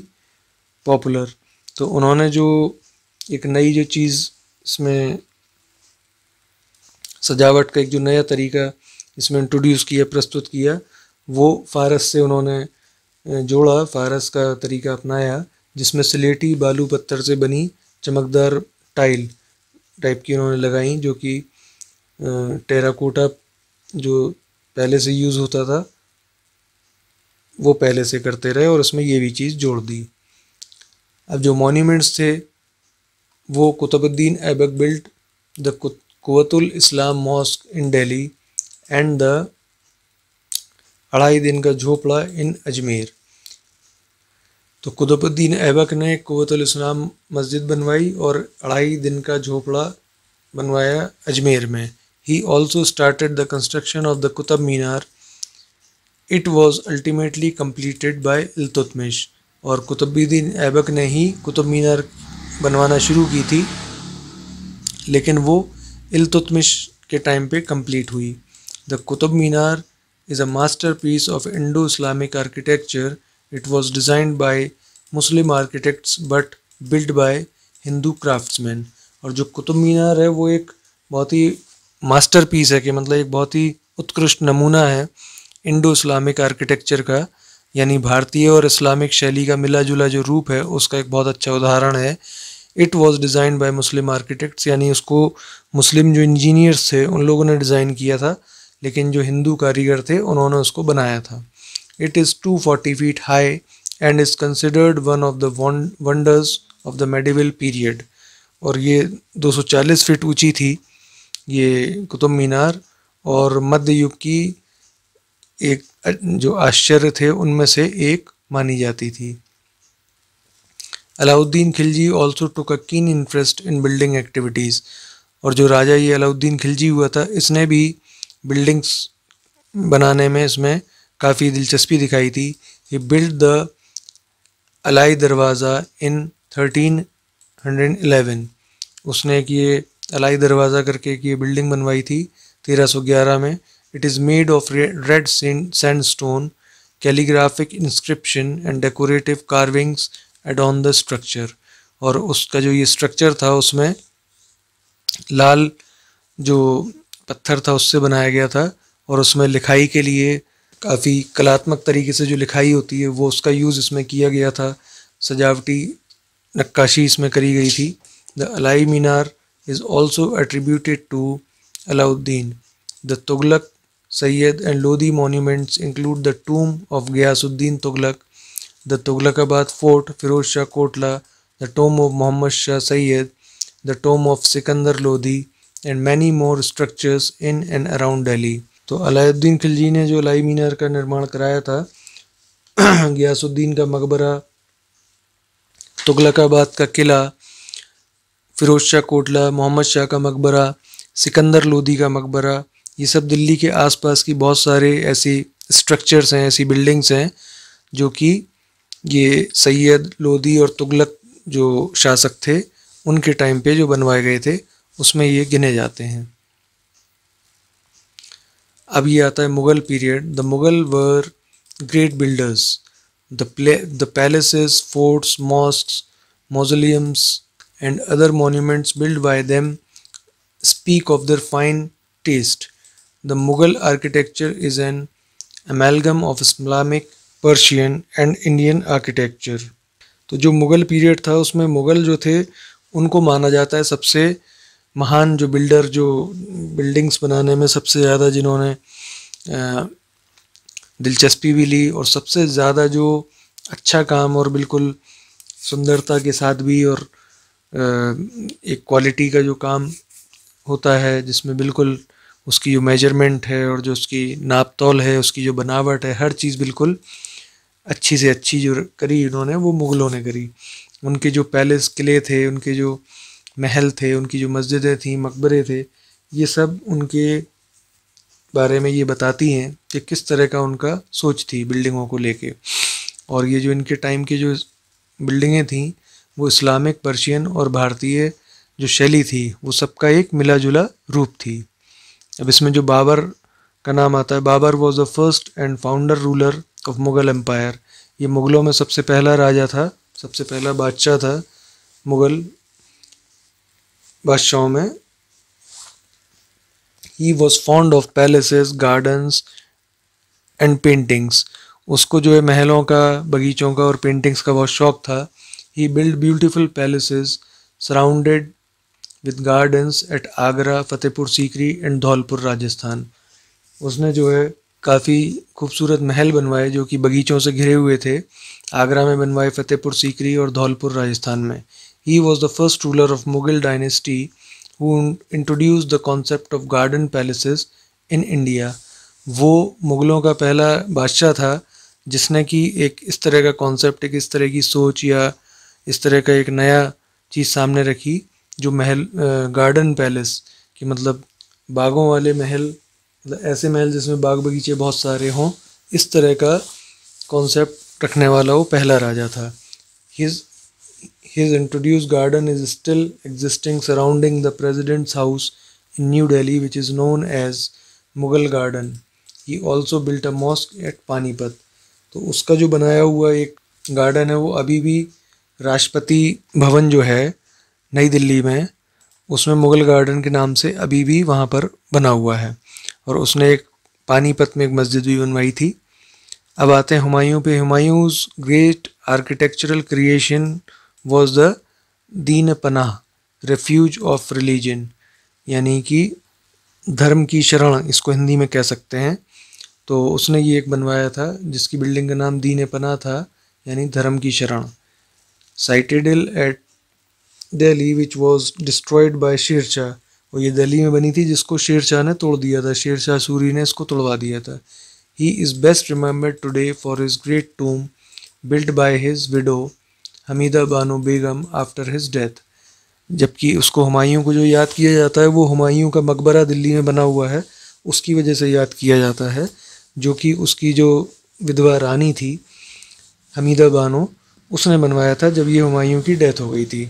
popular। तो उन्होंने जो एक नई जो चीज़ इसमें सजावट का एक जो नया तरीका इसमें इंट्रोड्यूस किया, प्रस्तुत किया, वो फारस से उन्होंने जोड़ा, फारस का तरीका अपनाया, जिसमें स्लेटी बालू पत्थर से बनी चमकदार टाइल टाइप की उन्होंने लगाई, जो कि टेराकोटा जो पहले से यूज़ होता था वो पहले से करते रहे और उसमें ये भी चीज़ जोड़ दी। अब जो मॉन्यूमेंट्स थे वो Qutbuddin Aibak built the Quwwat-ul Islam mosque in Delhi and the 2.5 din का झोपड़ा इन अजमेर। तो कुतुबुद्दीन ऐबक ने कुवतुल इस्लाम मस्जिद बनवाई और 2.5 दिन का झोपड़ा बनवाया अजमेर में। He also started the construction of the Qutub Minar. It was ultimately completed by Iltutmish. और कुतुबुद्दीन ऐबक ने ही कुतुब मीनार बनवाना शुरू की थी, लेकिन वो इल्तुतमिश के टाइम पे कंप्लीट हुई। The Qutub Minar is a masterpiece of Indo-Islamic architecture. It was designed by Muslim architects but built by Hindu craftsmen। और जो कुतुब मीनार है वो एक बहुत ही मास्टरपीस है, कि मतलब एक बहुत ही उत्कृष्ट नमूना है इंडो इस्लामिक आर्किटेक्चर का, यानी भारतीय और इस्लामिक शैली का मिला जुला जो रूप है उसका एक बहुत अच्छा उदाहरण है। It was design by Muslim architects, यानी उसको मुस्लिम जो इंजीनियर्स थे उन लोगों ने डिज़ाइन किया था, लेकिन जो हिंदू कारीगर थे उन्होंने उसको बनाया था। It is 240 feet high and is considered one of the wonders of the medieval period. और ये 240 फीट ऊंची थी ये कुतुब मीनार, और मध्य युग की एक जो आश्चर्य थे उनमें से एक मानी जाती थी। Alauddin Khilji also took a keen interest in building activities. और जो राजा ये अलाउद्दीन खिलजी हुआ था, इसने भी बिल्डिंग्स बनाने में इसमें काफ़ी दिलचस्पी दिखाई थी। ही बिल्ड द अलाई दरवाज़ा इन 1311। उसने एक ये अलाई दरवाज़ा करके एक ये बिल्डिंग बनवाई थी 1311 में। It is made of red sandstone, calligraphic inscription and decorative carvings add-on the structure. और उसका जो ये स्ट्रक्चर था उसमें लाल जो पत्थर था उससे बनाया गया था, और उसमें लिखाई के लिए काफ़ी कलात्मक तरीके से जो लिखाई होती है वो उसका यूज़ इसमें किया गया था, सजावटी नक्काशी इसमें करी गई थी। The Alai Minar is also attributed to Alauddin. The Tughlaq, Sayyid and Lodi monuments include the tomb of Ghiyasuddin Tughlaq, the Tughlaqabad Fort, Firoz Shah Kotla, the tomb of Muhammad Shah Sayyid, the tomb of Sikandar Lodi, and many more structures in and around Delhi. तो अलाउद्दीन खिलजी ने जो लाई मीनार का निर्माण कराया था, गयासुद्दीन का मकबरा, तुगलकाबाद का किला, फिरोज शाह कोटला, मोहम्मद शाह का मकबरा, सिकंदर लोदी का मकबरा, ये सब दिल्ली के आसपास की बहुत सारे ऐसी स्ट्रक्चर्स हैं, ऐसी बिल्डिंग्स हैं जो कि ये सैयद, लोदी और तुगलक जो शासक थे उनके टाइम पे जो बनवाए गए थे उसमें ये गिने जाते हैं। अब ये आता है Mughal period. The Mughal were great builders. The palaces, forts, mosques, mausoleums and other monuments built by them speak of their fine taste. The Mughal architecture is an amalgam of Islamic, Persian and Indian architecture. तो जो Mughal period था उसमें मुग़ल जो थे उनको माना जाता है सबसे महान जो बिल्डर, जो बिल्डिंग्स बनाने में सबसे ज़्यादा जिन्होंने दिलचस्पी भी ली और सबसे ज़्यादा जो अच्छा काम और बिल्कुल सुंदरता के साथ भी और एक क्वालिटी का जो काम होता है जिसमें बिल्कुल उसकी जो मेजरमेंट है और जो उसकी नाप तौल है, उसकी जो बनावट है, हर चीज़ बिल्कुल अच्छी से अच्छी जो करी उन्होंने, वो मुग़लों ने करी। उनके जो पैलेस, किले थे, उनके जो महल थे, उनकी जो मस्जिदें थीं, मकबरे थे, ये सब उनके बारे में ये बताती हैं कि किस तरह का उनका सोच थी बिल्डिंगों को लेके। और ये जो इनके टाइम की जो बिल्डिंगें थीं वो इस्लामिक, पर्शियन और भारतीय जो शैली थी वो सबका एक मिला जुला रूप थी। अब इसमें जो बाबर का नाम आता है, Babur was the first and founder ruler of Mughal empire. ये मुग़लों में सबसे पहला राजा था, सबसे पहला बादशाह था मुग़ल बादशाहों में। He was fond of palaces, gardens and paintings. उसको जो है महलों का, बगीचों का और पेंटिंग्स का बहुत शौक था। He built beautiful palaces surrounded with gardens at Agra, Fatehpur Sikri and Dholpur Rajasthan. उसने जो है काफ़ी खूबसूरत महल बनवाए जो कि बगीचों से घिरे हुए थे। आगरा में बनवाए, फतेहपुर सीकरी और धौलपुर राजस्थान में। He was the first ruler of Mughal dynasty who introduced the concept of garden palaces in India। वो मुग़लों का पहला बादशाह था जिसने कि एक इस तरह का कॉन्सेप्ट, एक इस तरह की सोच या इस तरह का एक नया चीज़ सामने रखी जो महल, गार्डन पैलेस कि मतलब बागों वाले महल, मतलब ऐसे महल जिसमें बाग बगीचे बहुत सारे हों, इस तरह का कॉन्सेप्ट रखने वाला वो पहला राजा था। His introduced garden is still existing surrounding the president's house in New Delhi, which is known as Mughal Garden. He also built a mosque at Panipat। तो उसका जो बनाया हुआ एक गार्डन है वो अभी भी राष्ट्रपति भवन जो है नई दिल्ली में, उसमें मुग़ल गार्डन के नाम से अभी भी वहाँ पर बना हुआ है। और उसने एक पानीपत में एक मस्जिद भी बनवाई थी। अब आते हैं हुमायूं पे। Humayun's great architectural creation was the दीन पनाह, रेफ्यूज ऑफ रिलीजन, यानी कि धर्म की शरण, इसको हिंदी में कह सकते हैं। तो उसने ये एक बनवाया था जिसकी बिल्डिंग का नाम दीन पनाह था, यानी धर्म की शरण। Citadel at Delhi which was destroyed by Sher Shah, और ये दिल्ली में बनी थी जिसको शेर शाह ने तोड़ दिया था, शेर शाह सूरी ने इसको तोड़वा दिया था। He is best remembered today for his great tomb built by his widow Hamida Banu Begum after his death. जबकि उसको हुमायूं को जो याद किया जाता है वो हुमायूं का मकबरा दिल्ली में बना हुआ है, उसकी वजह से याद किया जाता है, जो कि उसकी जो विधवा रानी थी हमीदा बानो, उसने बनवाया था जब ये हुमायूं की डेथ हो गई थी।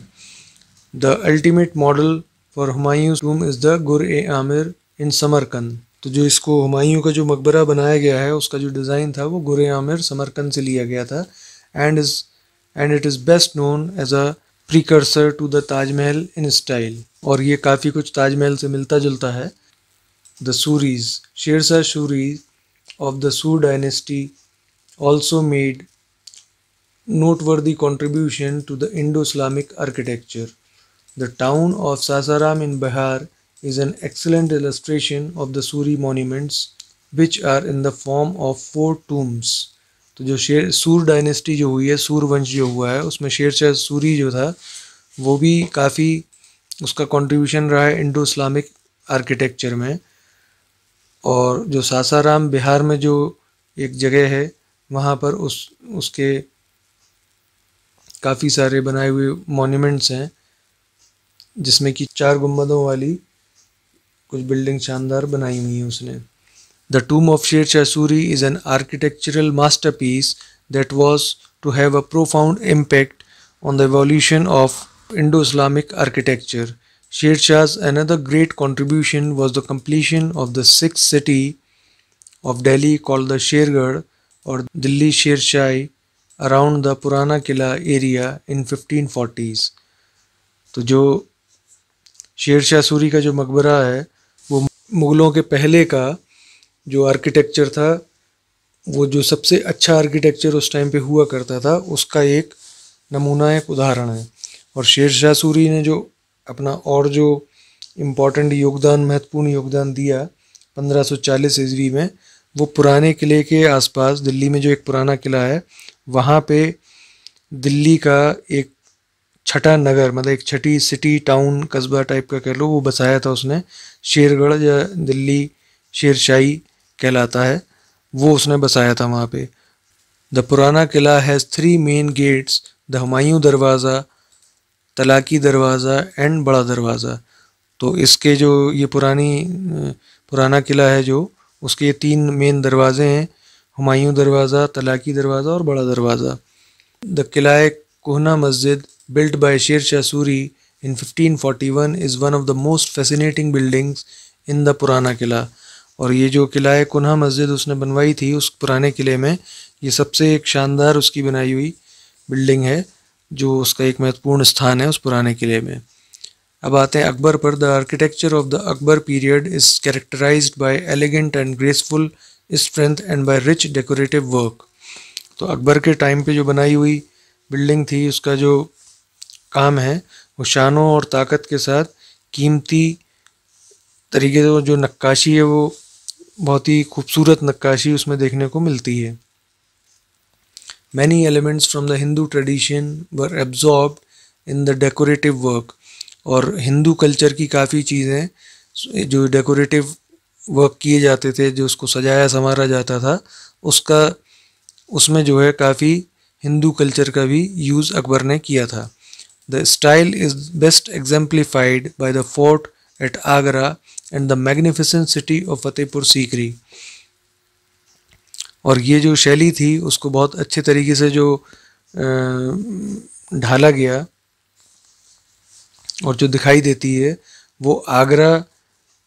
The ultimate model for Humayun's tomb is the Gur-e-Amir in Samarkand. तो जो इसको हुमायूं का जो मकबरा बनाया गया है उसका जो डिज़ाइन था वो गुर-ए-आमिर समरकंद से लिया गया था। And it is best known as a precursor to the Taj Mahal in style, और ये काफ़ी कुछ ताजमहल से मिलता जुलता है। The Suris, Sher Shah Suri of the Sur dynasty also made noteworthy contribution to the Indo-Islamic architecture. The town of Sasaram in Bihar is an excellent illustration of the Suri monuments, which are in the form of 4 tombs. तो जो सूर dynasty जो हुई है, सूर वंश जो हुआ है, उसमें शेरशाह सूरी जो था वो भी काफ़ी उसका कंट्रीब्यूशन रहा है इंडो इस्लामिक आर्किटेक्चर में। और जो सासाराम बिहार में जो एक जगह है, वहाँ पर उसके काफ़ी सारे बनाए हुए मॉन्यूमेंट्स हैं, जिसमें कि 4 गुंबदों वाली कुछ बिल्डिंग शानदार बनाई हुई हैं उसने। The tomb of Sher Shah Suri is an architectural masterpiece that was to have a profound impact on the evolution of Indo-Islamic architecture. Sher Shah's another great contribution was the completion of the sixth city of Delhi called the Shergarh or Delhi Sher Shah around the Purana Killa area in 1540s. तो जो शेर शाह सूरी का जो मकबरा है वो मुग़लों के पहले का जो आर्किटेक्चर था, वो जो सबसे अच्छा आर्किटेक्चर उस टाइम पे हुआ करता था, उसका एक नमूना, एक उदाहरण है। और शेर शाह सूरी ने जो अपना और जो इम्पोर्टेंट योगदान, महत्वपूर्ण योगदान दिया 1540 ईस्वी में, वो पुराने किले के आसपास दिल्ली में जो एक पुराना किला है, वहाँ पे दिल्ली का एक छठा नगर, मतलब एक छठी सिटी, टाउन, कस्बा टाइप का कह लो, वो बसाया था उसने। शेरगढ़ या दिल्ली शेरशाही कहलाता है, वो उसने बसाया था वहाँ पे। The Purana Qila has 3 main gates, the Humayun Darwaza, Talaqi दरवाज़ा एंड बड़ा दरवाज़ा। तो इसके जो ये पुराना किला है जो, उसके ये 3 मेन दरवाज़े हैं, हुमायूं दरवाज़ा, तलाकी दरवाज़ा और बड़ा दरवाज़ा। द किला कोहना मस्जिद built by Sher Shah Suri in 1541 is one of the most fascinating buildings in the पुराना किला। और ये जो किला कुन्हा मस्जिद उसने बनवाई थी उस पुराने किले में, ये सबसे एक शानदार उसकी बनाई हुई बिल्डिंग है, जो उसका एक महत्वपूर्ण स्थान है उस पुराने किले में। अब आते हैं अकबर पर। The architecture of the Akbar period is characterized by elegant and graceful strength and by rich decorative work. तो अकबर के टाइम पे जो बनाई हुई बिल्डिंग थी, उसका जो काम है वो शानों और ताकत के साथ कीमती तरीके से, जो नक्काशी है वो बहुत ही खूबसूरत नक्काशी उसमें देखने को मिलती है। Many elements from the Hindu tradition were absorbed in the decorative work. और हिंदू कल्चर की काफ़ी चीज़ें जो डेकोरेटिव वर्क किए जाते थे, जो उसको सजाया संवारा जाता था, उसमें जो है काफ़ी हिंदू कल्चर का भी यूज़ अकबर ने किया था। The style is best exemplified by the fort at Agra and the magnificent city of Fatehpur Sikri। और ये जो शैली थी उसको बहुत अच्छे तरीके से जो ढाला गया और जो दिखाई देती है वो आगरा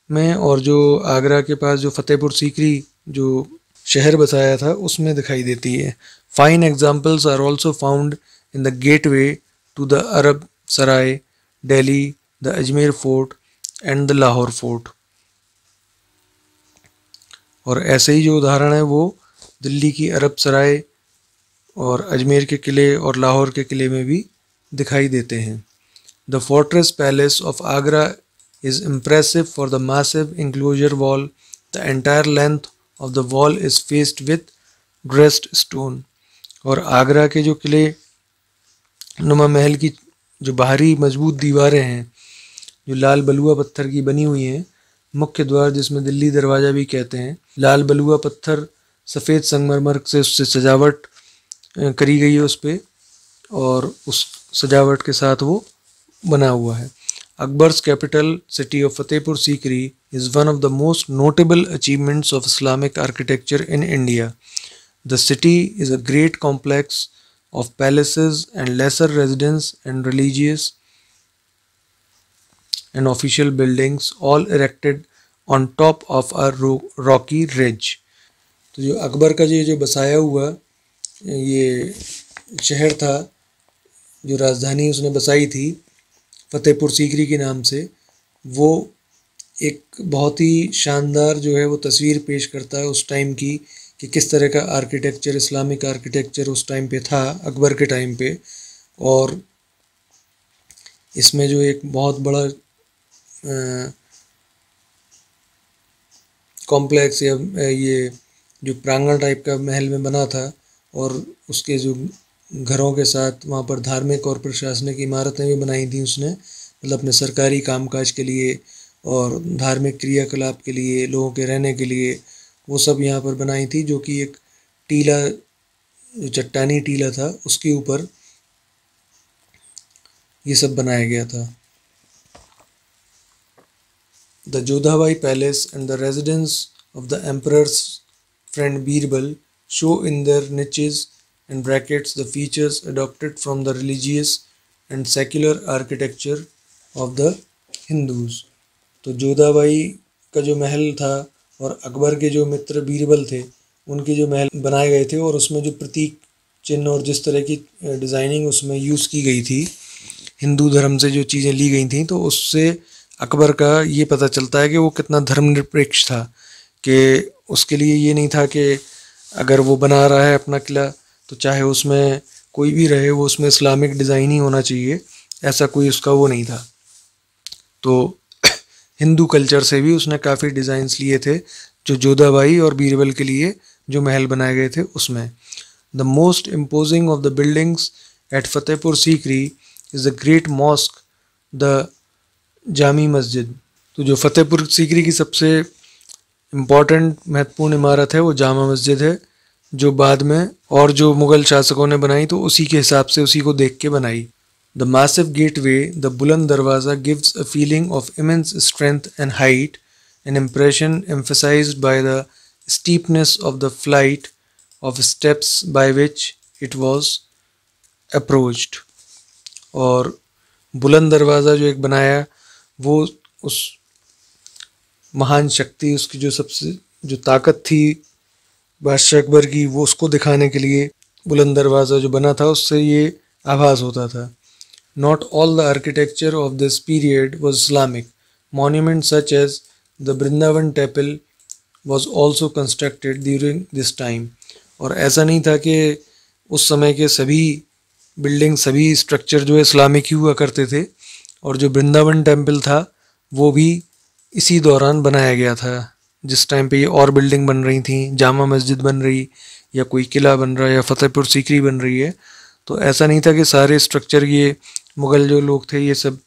में, और जो आगरा के पास जो फतेहपुर सीकरी जो शहर बसाया था उसमें दिखाई देती है। Fine examples are also found in the gateway to the Arab Sarai, Delhi, the Ajmer Fort and the Lahore Fort। और ऐसे ही जो उदाहरण है वो दिल्ली की अरब सराय और अजमेर के किले और लाहौर के किले में भी दिखाई देते हैं। The fortress palace of Agra is impressive for the massive enclosure wall. The entire length of the wall is faced with dressed stone। और आगरा के जो किले नुमा महल की जो बाहरी मजबूत दीवारें हैं, जो लाल बलुआ पत्थर की बनी हुई हैं, मुख्य द्वार जिसमें दिल्ली दरवाज़ा भी कहते हैं, लाल बलुआ पत्थर सफ़ेद संगमरमर से उससे सजावट करी गई है उस पर, और उस सजावट के साथ वो बना हुआ है। Akbar's capital city of Fatehpur Sikri is one of the most notable achievements of Islamic architecture in India. The city is a great complex of palaces and lesser residence and religious and official buildings, all erected on top of a rocky ridge। तो जो अकबर का जो बसाया हुआ ये शहर था, जो राजधानी उसने बसाई थी फतेहपुर सीकरी के नाम से, वो एक बहुत ही शानदार जो है वो तस्वीर पेश करता है उस टाइम की, कि किस तरह का आर्किटेक्चर, इस्लामिक आर्किटेक्चर उस टाइम पे था अकबर के टाइम पे। और इसमें जो एक बहुत बड़ा कॉम्प्लेक्स या ये जो प्रांगण टाइप का महल में बना था, और उसके जो घरों के साथ वहाँ पर धार्मिक और प्रशासनिक इमारतें भी बनाई थी उसने, मतलब अपने सरकारी कामकाज के लिए और धार्मिक क्रियाकलाप के लिए, लोगों के रहने के लिए, वो सब यहाँ पर बनाई थी, जो कि एक टीला, जो चट्टानी टीला था उसके ऊपर ये सब बनाया गया था। The Jodha Bai palace and the residence of the emperors friend Birbal show in their niches and brackets the features adopted from the religious and secular architecture of the Hindus। तो जोधाबाई का जो महल था और अकबर के जो मित्र बीरबल थे उनके जो महल बनाए गए थे, और उसमें जो प्रतीक चिन्ह और जिस तरह की डिज़ाइनिंग उसमें यूज़ की गई थी, हिंदू धर्म से जो चीज़ें ली गई थी, तो उससे अकबर का ये पता चलता है कि वो कितना धर्मनिरपेक्ष था, कि उसके लिए ये नहीं था कि अगर वो बना रहा है अपना किला तो चाहे उसमें कोई भी रहे वो उसमें इस्लामिक डिज़ाइन ही होना चाहिए, ऐसा कोई उसका वो नहीं था। तो हिंदू कल्चर से भी उसने काफ़ी डिज़ाइंस लिए थे जो जोधाबाई और बीरबल के लिए जो महल बनाए गए थे उसमें। The most imposing of the buildings at Fatehpur Sikri is the great mosque the Jami Masjid. तो जो फतेहपुर सीकरी की सबसे इम्पॉर्टेंट महत्वपूर्ण इमारत है वो जामा मस्जिद है, जो बाद में और जो मुग़ल शासकों ने बनाई तो उसी के हिसाब से उसी को देख के बनाई। The massive gateway, the Buland Darwaza gives a feeling of immense strength and height, an impression emphasised by the steepness of the flight of steps by which it was approached. और बुलंद दरवाज़ा जो एक बनाया वो उस महान शक्ति, उसकी जो सबसे जो ताकत थी बादशाह अकबर की, वो उसको दिखाने के लिए बुलंद दरवाज़ा जो बना था उससे ये आभास होता था। Not all the architecture of this period was Islamic. Monument such as the Vrindavan temple was also constructed during this time. और ऐसा नहीं था कि उस समय के सभी बिल्डिंग, सभी स्ट्रक्चर जो है इस्लामिक ही हुआ करते थे, और जो वृंदावन टेम्पल था वो भी इसी दौरान बनाया गया था, जिस टाइम पे ये और बिल्डिंग बन रही थी, जामा मस्जिद बन रही या कोई किला बन रहा है या फतेहपुर सीकरी बन रही है। तो ऐसा नहीं था कि सारे स्ट्रक्चर ये मुग़ल जो लोग थे ये सब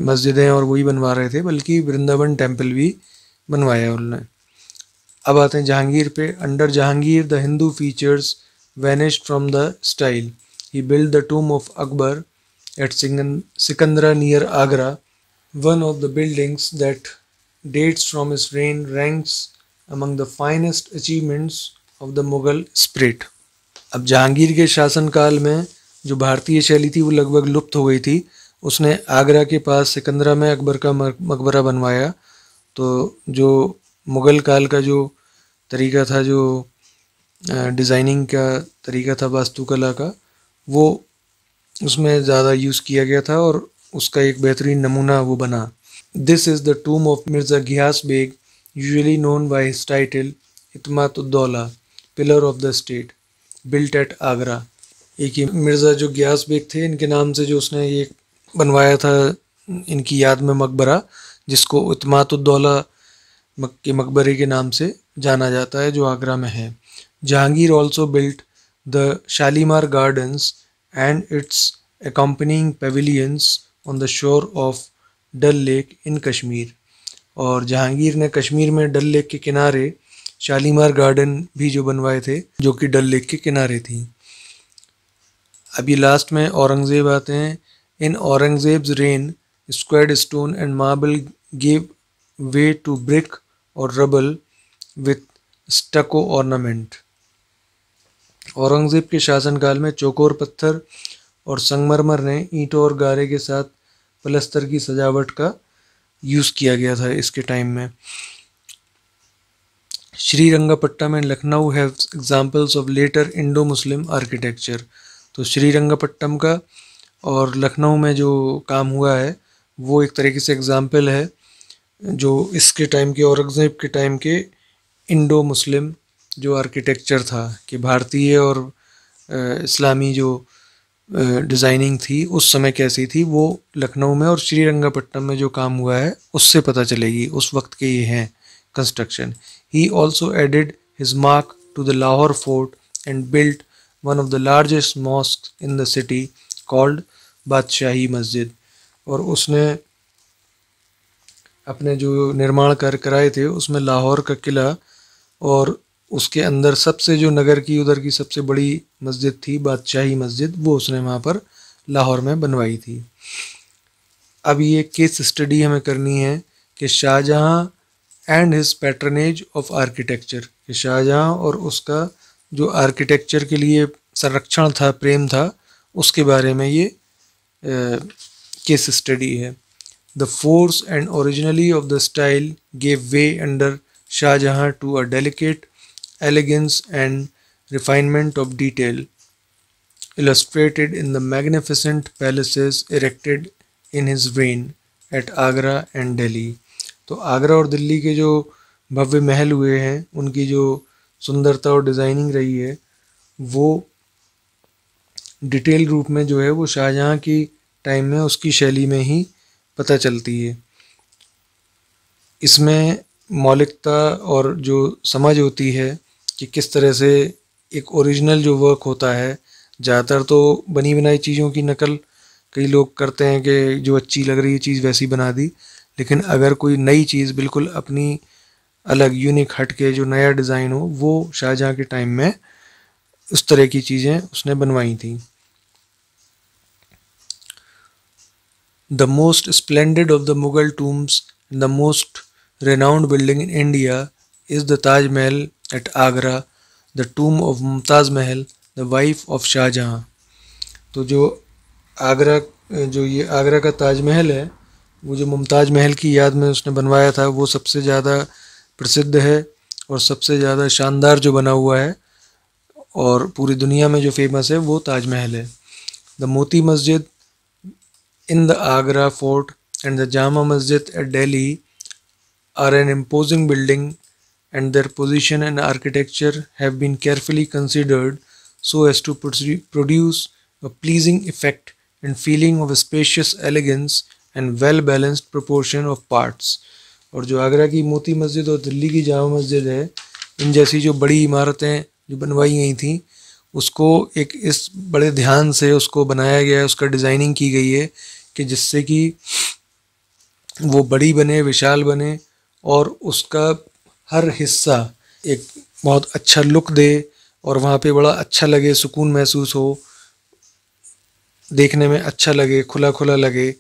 मस्जिदें और वही बनवा रहे थे, बल्कि वृंदावन टेम्पल भी बनवाया उन्होंने। अब आते हैं जहांगीर पे। Under Jahangir the Hindu features vanished from the style. He build the tomb of Akbar at Sikandra near Agra. One of the buildings that dates from his reign ranks among the finest achievements of the Mughal spirit। अब जहांगीर के शासनकाल में जो भारतीय शैली थी वो लगभग लुप्त हो गई थी। उसने आगरा के पास सिकंदरा में अकबर का मकबरा बनवाया। तो जो मुग़ल काल का जो तरीका था, जो डिज़ाइनिंग का तरीका था वास्तुकला का, वो उसमें ज़्यादा यूज़ किया गया था और उसका एक बेहतरीन नमूना वो बना। This is the tomb of Mirza Ghiyas Beg, usually known by his title Itmaduddaulah, pillar of the state, built at Agra. एक ही मिर्ज़ा जो घियास बेग थे, इनके नाम से जो उसने ये बनवाया था इनकी याद में मकबरा, जिसको इत्मातुद्दौला के मकबरे के नाम से जाना जाता है, जो आगरा में है। Jahangir also built the Shalimar gardens and its accompanying pavilions on the shore of Dal lake in Kashmir. और जहांगीर ने कश्मीर में डल लेक के किनारे शालीमार गार्डन भी जो बनवाए थे, जो कि डल लेक के किनारे थी। अभी लास्ट में औरंगज़ेब आते हैं। In Aurangzeb's reign squared stone and marble gave way to brick or rubble with stucco ornament. Aurangzeb के शासनकाल में चौकोर पत्थर और संगमरमर ने ईंटों और गारे के साथ पलस्तर की सजावट का यूज़ किया गया था इसके टाइम में। Srirangapatnam and Lucknow have examples of later Indo Muslim architecture. तो श्रीरंगपट्टम का और लखनऊ में जो काम हुआ है वो एक तरीके से एग्जाम्पल है जो इसके टाइम के, औरंगज़ेब के टाइम के इंडो मुस्लिम जो आर्किटेक्चर था, कि भारतीय और इस्लामी जो डिज़ाइनिंग थी उस समय कैसी थी, वो लखनऊ में और श्रीरंगपट्टम में जो काम हुआ है उससे पता चलेगी। उस वक्त के ये हैं construction. He also added his mark to the Lahore fort and built one of the largest mosques in the city called बादशाही मस्जिद। और उसने अपने जो निर्माण कार्य कराए थे उसमें लाहौर का किला और उसके अंदर सबसे जो नगर की उधर की सबसे बड़ी मस्जिद थी बादशाही मस्जिद, वो उसने वहाँ पर लाहौर में बनवाई थी। अब ये केस स्टडी हमें करनी है कि Shahjahan and his patronage of architecture, कि शाहजहाँ और उसका जो आर्किटेक्चर के लिए संरक्षण था, प्रेम था, उसके बारे में ये केस स्टडी है। The force and originality of the style gave way under Shah Jahan to a delicate elegance and refinement of detail illustrated in the magnificent palaces erected in his reign at Agra and Delhi। तो आगरा और दिल्ली के जो भव्य महल हुए हैं उनकी जो सुंदरता और डिज़ाइनिंग रही है वो डिटेल रूप में जो है वो शाहजहाँ की टाइम में उसकी शैली में ही पता चलती है। इसमें मौलिकता और जो समझ होती है कि किस तरह से एक ओरिजिनल जो वर्क होता है, ज़्यादातर तो बनी बनाई चीज़ों की नकल कई लोग करते हैं कि जो अच्छी लग रही है चीज़ वैसी बना दी, लेकिन अगर कोई नई चीज़ बिल्कुल अपनी अलग यूनिक हट के जो नया डिज़ाइन हो, वो शाहजहाँ के टाइम में उस तरह की चीज़ें उसने बनवाई थी। The most splendid of the Mughal tombs the most renowned building in India is the Taj Mahal at Agra, the tomb of Mumtaz Mahal, the wife of Shah Jahan. तो जो ये आगरा का ताजमहल है, वो जो मुमताज़ महल की याद में उसने बनवाया था, वो सबसे ज़्यादा प्रसिद्ध है और सबसे ज़्यादा शानदार जो बना हुआ है और पूरी दुनिया में जो फेमस है वो ताजमहल है। The Moti Masjid in the Agra fort and the Jama Masjid at Delhi are an imposing building, and their position and architecture have been carefully considered so as to produce a pleasing effect and feeling of a spacious elegance and well balanced proportion of parts। और जो आगरा की मोती मस्जिद और दिल्ली की जामा मस्जिद है, इन जैसी जो बड़ी इमारतें जो बनवाई गई थी उसको एक इस बड़े ध्यान से उसको बनाया गया है, उसका डिज़ाइनिंग की गई है कि जिससे कि वो बड़ी बने, विशाल बने और उसका हर हिस्सा एक बहुत अच्छा लुक दे और वहाँ पे बड़ा अच्छा लगे, सुकून महसूस हो, देखने में अच्छा लगे, खुला खुला लगे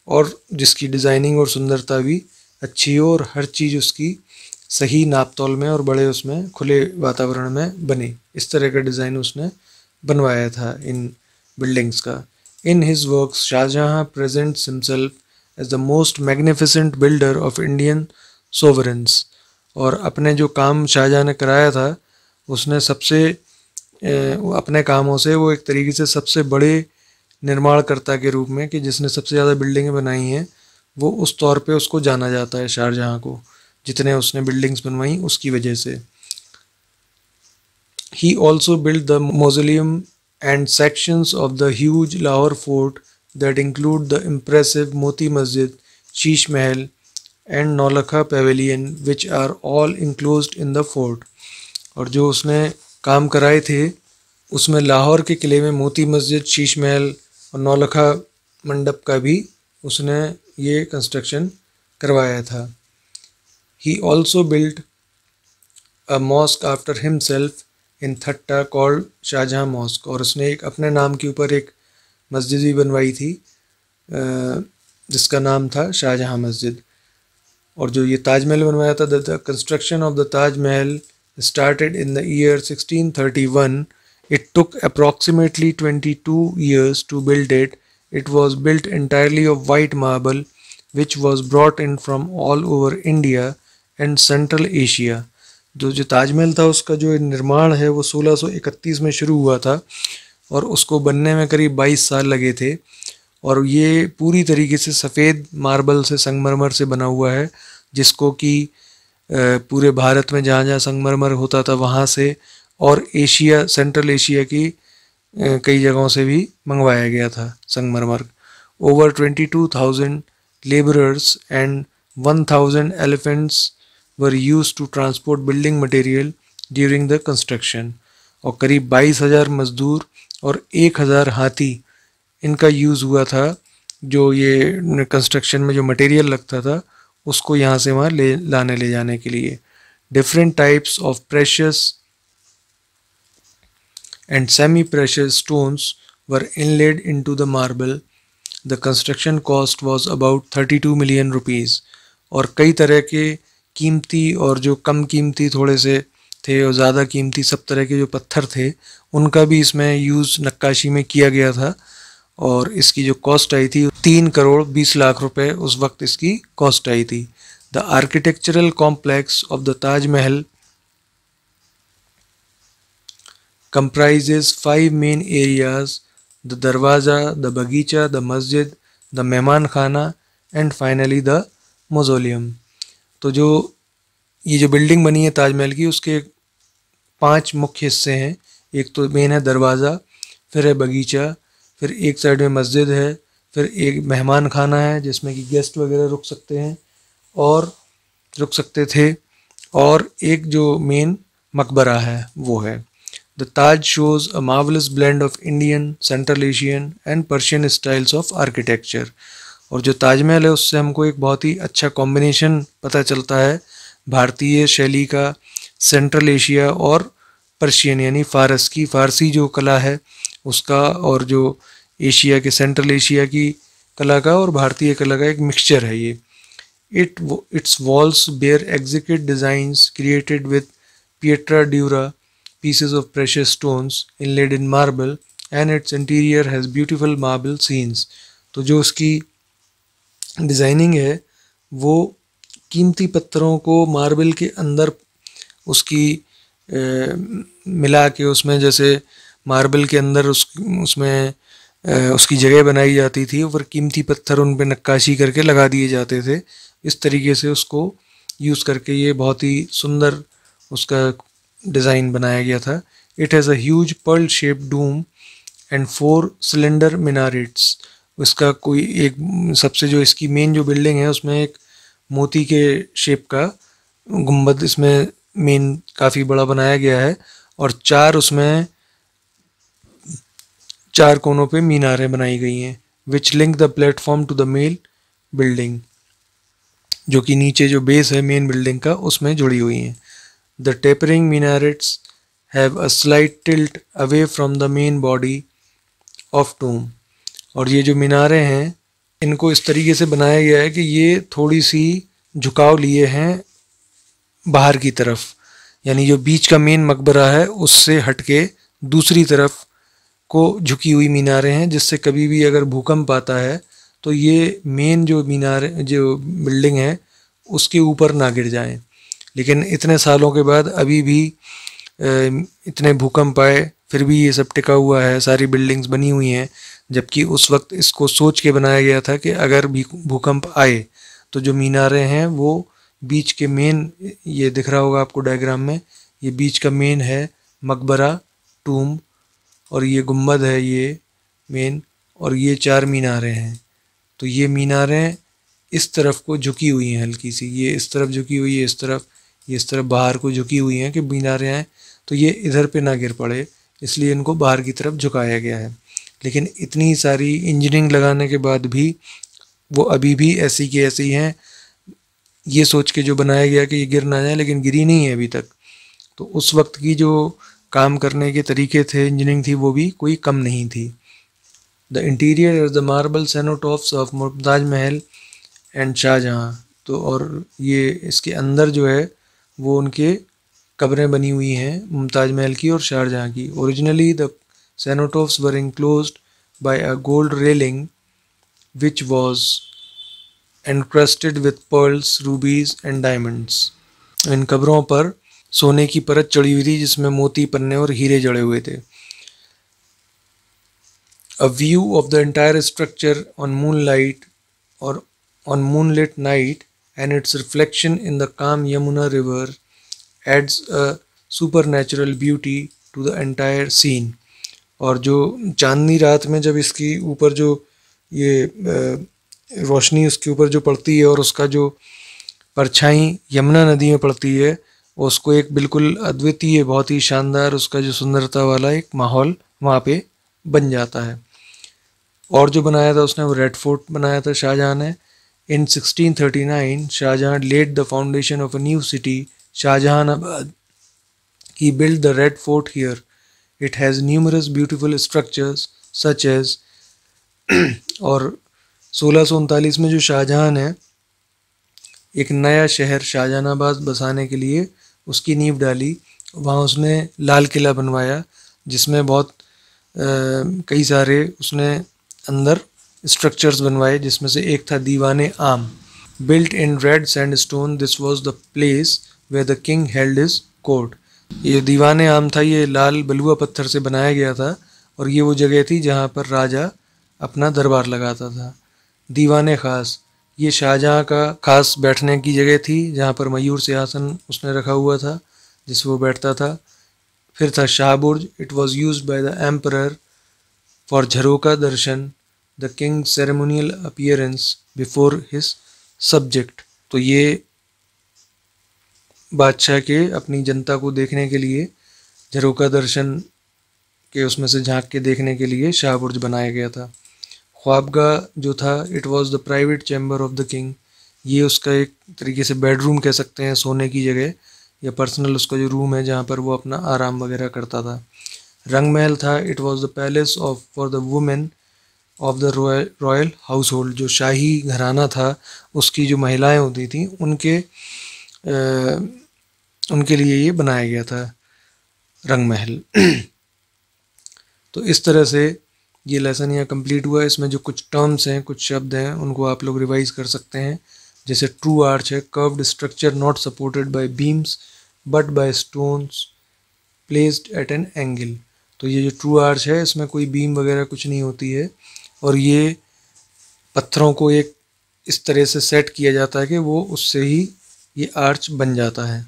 और जिसकी डिज़ाइनिंग और सुंदरता भी अच्छी हो और हर चीज़ उसकी सही नाप तौल में और बड़े उसमें खुले वातावरण में बने। इस तरह का डिज़ाइन उसने बनवाया था इन बिल्डिंग्स का। In his works Shahjahan presents himself as the most magnificent builder of Indian sovereigns. और अपने जो काम शाहजहाँ ने कराया था उसने अपने कामों से वो एक तरीके से सबसे बड़े निर्माणकर्ता के रूप में, कि जिसने सबसे ज़्यादा बिल्डिंगें बनाई हैं, वो उस तौर पे उसको जाना जाता है शाहजहाँ को, जितने उसने बिल्डिंग्स बनवाई उसकी वजह से। He also build the mausoleum and sections of the huge Lahore fort that include the impressive Moti Masjid, Sheesh Mahal and Naulakha pavilion which are all enclosed in the fort. और जो उसने काम कराए थे उसमें लाहौर के किले में मोती मस्जिद, शीश महल और नौलखा मंडप का भी उसने ये कंस्ट्रक्शन करवाया था। He also built a mosque after himself in Thatta called Shahjahan mosque. और उसने एक अपने नाम के ऊपर एक मस्जिद भी बनवाई थी जिसका नाम था शाहजहाँ मस्जिद। और जो ये ताजमहल बनवाया था, the construction of the Taj Mahal started in the year 1631. It took approximately 22 years to build it. It was built entirely of white marble, which was brought in from all over India and Central Asia. जो ताजमहल था उसका जो निर्माण है वो 1631 में शुरू हुआ था और उसको बनने में करीब 22 साल लगे थे। और ये पूरी तरीके से सफ़ेद मार्बल से, संगमरमर से बना हुआ है, जिसको कि पूरे भारत में जहाँ जहाँ संगमरमर होता था वहाँ से और एशिया, सेंट्रल एशिया की कई जगहों से भी मंगवाया गया था संगमरमर। Over 22,000 labourers and 1,000 elephants were used to transport building material during the construction. और करीब 22,000 मजदूर और 1,000 हाथी इनका यूज़ हुआ था। जो ये कंस्ट्रक्शन में जो मटेरियल लगता था उसको यहाँ से वहाँ ले जाने के लिए। Different types of precious and semi-precious stones were inlaid into the marble. The construction cost was about 32 million rupees. और कई तरह के कीमती और जो कम कीमती थोड़े से थे और ज़्यादा कीमती सब तरह के जो पत्थर थे उनका भी इसमें यूज़ नक्काशी में किया गया था। और इसकी जो कॉस्ट आई थी 3 करोड़ 20 लाख रुपए उस वक्त इसकी कॉस्ट आई थी। The architectural complex of the Taj Mahal comprises 5 main areas: the Darwaza, the Bagicha, the Masjid, the Mehman Khana and finally the Mausoleum। तो जो ये जो बिल्डिंग बनी है ताजमहल की उसके 5 मुख्य हिस्से हैं। एक तो मेन है दरवाज़ा, फिर है बगीचा, फिर एक साइड में मस्जिद है, फिर एक मेहमान खाना है जिसमें कि गेस्ट वगैरह रुक सकते हैं और रुक सकते थे, और एक जो मेन मकबरा है वो है। The Taj shows a marvelous blend of Indian, Central Asian and Persian styles of architecture। और जो ताजमहल है उससे हमको एक बहुत ही अच्छा कॉम्बिनेशन पता चलता है भारतीय शैली का, सेंट्रल एशिया और पर्शियन यानी फारसी जो कला है उसका, और जो एशिया के सेंट्रल एशिया की कला का और भारतीय कला का एक मिक्सचर है ये। Its walls bear exquisite designs created with pietra dura, pieces of precious stones inlaid in marble, and its interior has beautiful marble scenes। तो जो उसकी डिज़ाइनिंग है वो कीमती पत्थरों को मार्बल के अंदर उसकी मिला के उसमें, जैसे मार्बल के अंदर उसमें उसकी जगह बनाई जाती थी और कीमती पत्थर उन पर नक्काशी करके लगा दिए जाते थे। इस तरीके से उसको यूज़ करके ये बहुत ही सुंदर उसका डिज़ाइन बनाया गया था। It has a huge pearl shape dome and 4 cylinder minarets. इसका कोई एक सबसे जो इसकी मेन जो बिल्डिंग है उसमें एक मोती के शेप का गुंबद इसमें मेन काफ़ी बड़ा बनाया गया है, और 4 उसमें 4 कोनों पे मीनारें बनाई गई हैं। Which link the platform to the main building, जो कि नीचे जो बेस है मेन बिल्डिंग का उसमें जुड़ी हुई हैं। The tapering minarets have a slight tilt away from the main body of tomb। और ये जो मीनारे हैं इनको इस तरीके से बनाया गया है कि ये थोड़ी सी झुकाव लिए हैं बाहर की तरफ, यानी जो बीच का मेन मकबरा है उससे हटके दूसरी तरफ को झुकी हुई मीनारे हैं, जिससे कभी भी अगर भूकंप आता है तो ये मेन जो मीनार जो बिल्डिंग है उसके ऊपर ना गिर जाएं। लेकिन इतने सालों के बाद अभी भी इतने भूकंप आए फिर भी ये सब टिका हुआ है, सारी बिल्डिंग्स बनी हुई हैं, जबकि उस वक्त इसको सोच के बनाया गया था कि अगर भी भूकंप आए तो जो मीनारें हैं वो बीच के मेन, ये दिख रहा होगा आपको डायग्राम में, ये बीच का मेन है मकबरा टूम, और ये गुम्बद है ये मेन, और ये 4 मीनारें हैं। तो ये मीनारें इस तरफ को झुकी हुई हैं हल्की सी, ये इस तरफ झुकी हुई है, इस तरफ, ये इस तरफ बाहर को झुकी हुई हैं कि मीनारें हैं तो ये इधर पे ना गिर पड़े, इसलिए इनको बाहर की तरफ झुकाया गया है। लेकिन इतनी सारी इंजीनियरिंग लगाने के बाद भी वो अभी भी ऐसी की ऐसी हैं, ये सोच के जो बनाया गया कि ये गिर ना जाए, लेकिन गिरी नहीं है अभी तक। तो उस वक्त की जो काम करने के तरीके थे, इंजीनियरिंग थी, वो भी कोई कम नहीं थी। The interior is the marble cenotaphs of Mumtaz Mahal and Shahjahan. तो और ये इसके अंदर जो है वो उनके कब्रें बनी हुई हैं मुमताज महल की और शाहजहाँ की। Originally the cenotaphs were enclosed by a gold railing which was encrusted with pearls, rubies and diamonds। इन कब्रों पर सोने की परत चढ़ी हुई थी जिसमें मोती, पन्ने और हीरे जड़े हुए थे। A view of the entire structure on moonlight or on moonlit night and its reflection in the calm Yamuna river adds a supernatural beauty to the entire scene। और जो चांदनी रात में जब इसकी ऊपर जो ये रोशनी उसके ऊपर जो पड़ती है और उसका जो परछाई यमुना नदी में पड़ती है, उसको एक बिल्कुल अद्वितीय, बहुत ही शानदार उसका जो सुंदरता वाला एक माहौल वहाँ पे बन जाता है। और जो बनाया था उसने वो रेड फोर्ट बनाया था शाहजहाँ ने। इन 1639 Shahjahan laid the foundation of a new city, Shahjahanabad. He built the Red Fort here. It has numerous beautiful structures such as और 1639 में जो शाहजहाँ ने एक नया शहर शाहजहानाबाद बसाने के लिए उसकी नींव डाली। वहाँ उसने लाल किला बनवाया जिसमें बहुत कई सारे उसने अंदर स्ट्रक्चर्स बनवाए, जिसमें से एक था Diwane Aam. Built in red sandstone, this was the place where the king held his court. ये दीवाने आम था, ये लाल बलुआ पत्थर से बनाया गया था और ये वो जगह थी जहाँ पर राजा अपना दरबार लगाता था। दीवाने खास, ये शाहजहाँ का खास बैठने की जगह थी जहाँ पर मयूर सिंहासन उसने रखा हुआ था जिस वो बैठता था। फिर था Shahburj, it was use by the emperor for jharokha darshan, the king ceremonial appearance before his subject. तो ये बादशाह के अपनी जनता को देखने के लिए झरोका दर्शन के उसमें से झांक के देखने के लिए शाहबुर्ज बनाया गया था। ख्वाबगाह जो था, it was the private chamber of the king, ये उसका एक तरीके से बेडरूम कह सकते हैं, सोने की जगह या पर्सनल उसका जो रूम है जहाँ पर वो अपना आराम वगैरह करता था। रंग महल था, it was the palace of for the women of the royal house hold, जो शाही घराना था उसकी जो महिलाएं होती थी उनके लिए ये बनाया गया था रंग महल। तो इस तरह से ये लेसन यहाँ कंप्लीट हुआ। इसमें जो कुछ टर्म्स हैं, कुछ शब्द हैं, उनको आप लोग रिवाइज कर सकते हैं। जैसे ट्रू आर्च है, curved structure not supported by beams but by stones placed at an angle. तो ये जो ट्रू आर्च है इसमें कोई बीम वगैरह कुछ नहीं होती है और ये पत्थरों को एक इस तरह से सेट किया जाता है कि वो उससे ही ये आर्च बन जाता है।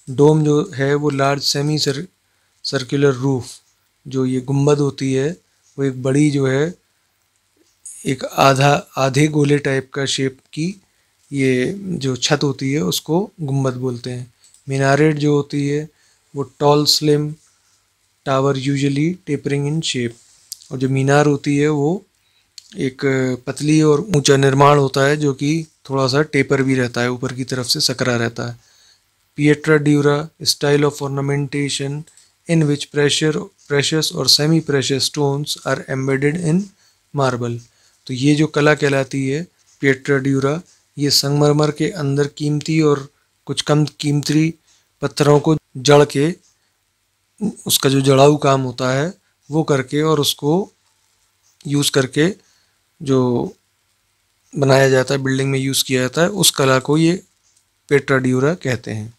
डोम जो है वो लार्ज सेमी सर्कुलर रूफ, जो ये गुंबद होती है वो एक बड़ी जो है एक आधे गोले टाइप का शेप की ये जो छत होती है उसको गुंबद बोलते हैं। मीनारेट जो होती है वो tall slim tower usually tapering in shape, और जो मीनार होती है वो एक पतली और ऊंचा निर्माण होता है जो कि थोड़ा सा टेपर भी रहता है, ऊपर की तरफ से सकरा रहता है। Pietra dura, style of ornamentation in which precious और semi precious stones are embedded in marble। तो ये जो कला कहलाती है पिएट्रा ड्यूरा, ये संगमरमर के अंदर कीमती और कुछ कम कीमती पत्थरों को जड़ के उसका जो जड़ाऊ काम होता है वो करके और उसको यूज़ करके जो बनाया जाता है, बिल्डिंग में यूज़ किया जाता है, उस कला को ये पिएट्रा ड्यूरा कहते हैं।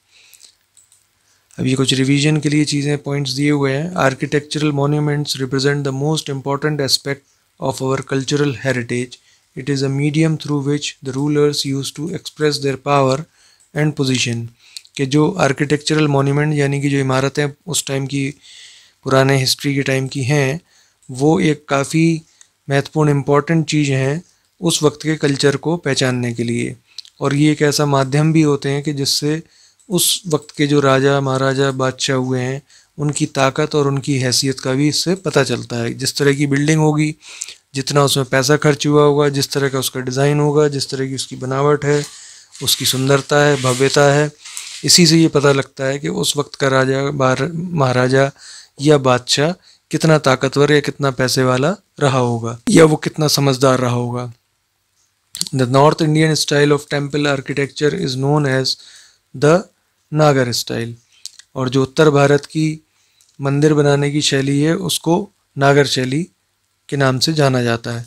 अब ये कुछ रिवीजन के लिए चीज़ें पॉइंट्स दिए हुए हैं। Architectural monuments represent the most important aspect of our cultural heritage. It is a medium through which the rulers use to express their power and position. कि जो आर्किटेक्चरल मॉन्यूमेंट यानी कि जो इमारतें उस टाइम की पुराने हिस्ट्री के टाइम की हैं, वो एक काफ़ी महत्वपूर्ण इम्पॉर्टेंट चीज़ हैं उस वक्त के कल्चर को पहचानने के लिए, और ये एक ऐसा माध्यम भी होते हैं कि जिससे उस वक्त के जो राजा महाराजा बादशाह हुए हैं उनकी ताकत और उनकी हैसियत का भी इससे पता चलता है। जिस तरह की बिल्डिंग होगी, जितना उसमें पैसा खर्च हुआ होगा, जिस तरह का उसका डिज़ाइन होगा, जिस तरह की उसकी बनावट है, उसकी सुंदरता है, भव्यता है, इसी से ये पता लगता है कि उस वक्त का राजा महाराजा या बादशाह कितना ताकतवर या कितना पैसे वाला रहा होगा या वो कितना समझदार रहा होगा। The north Indian style of temple architecture is known as the Nagara style, और जो उत्तर भारत की मंदिर बनाने की शैली है उसको नागर शैली के नाम से जाना जाता है।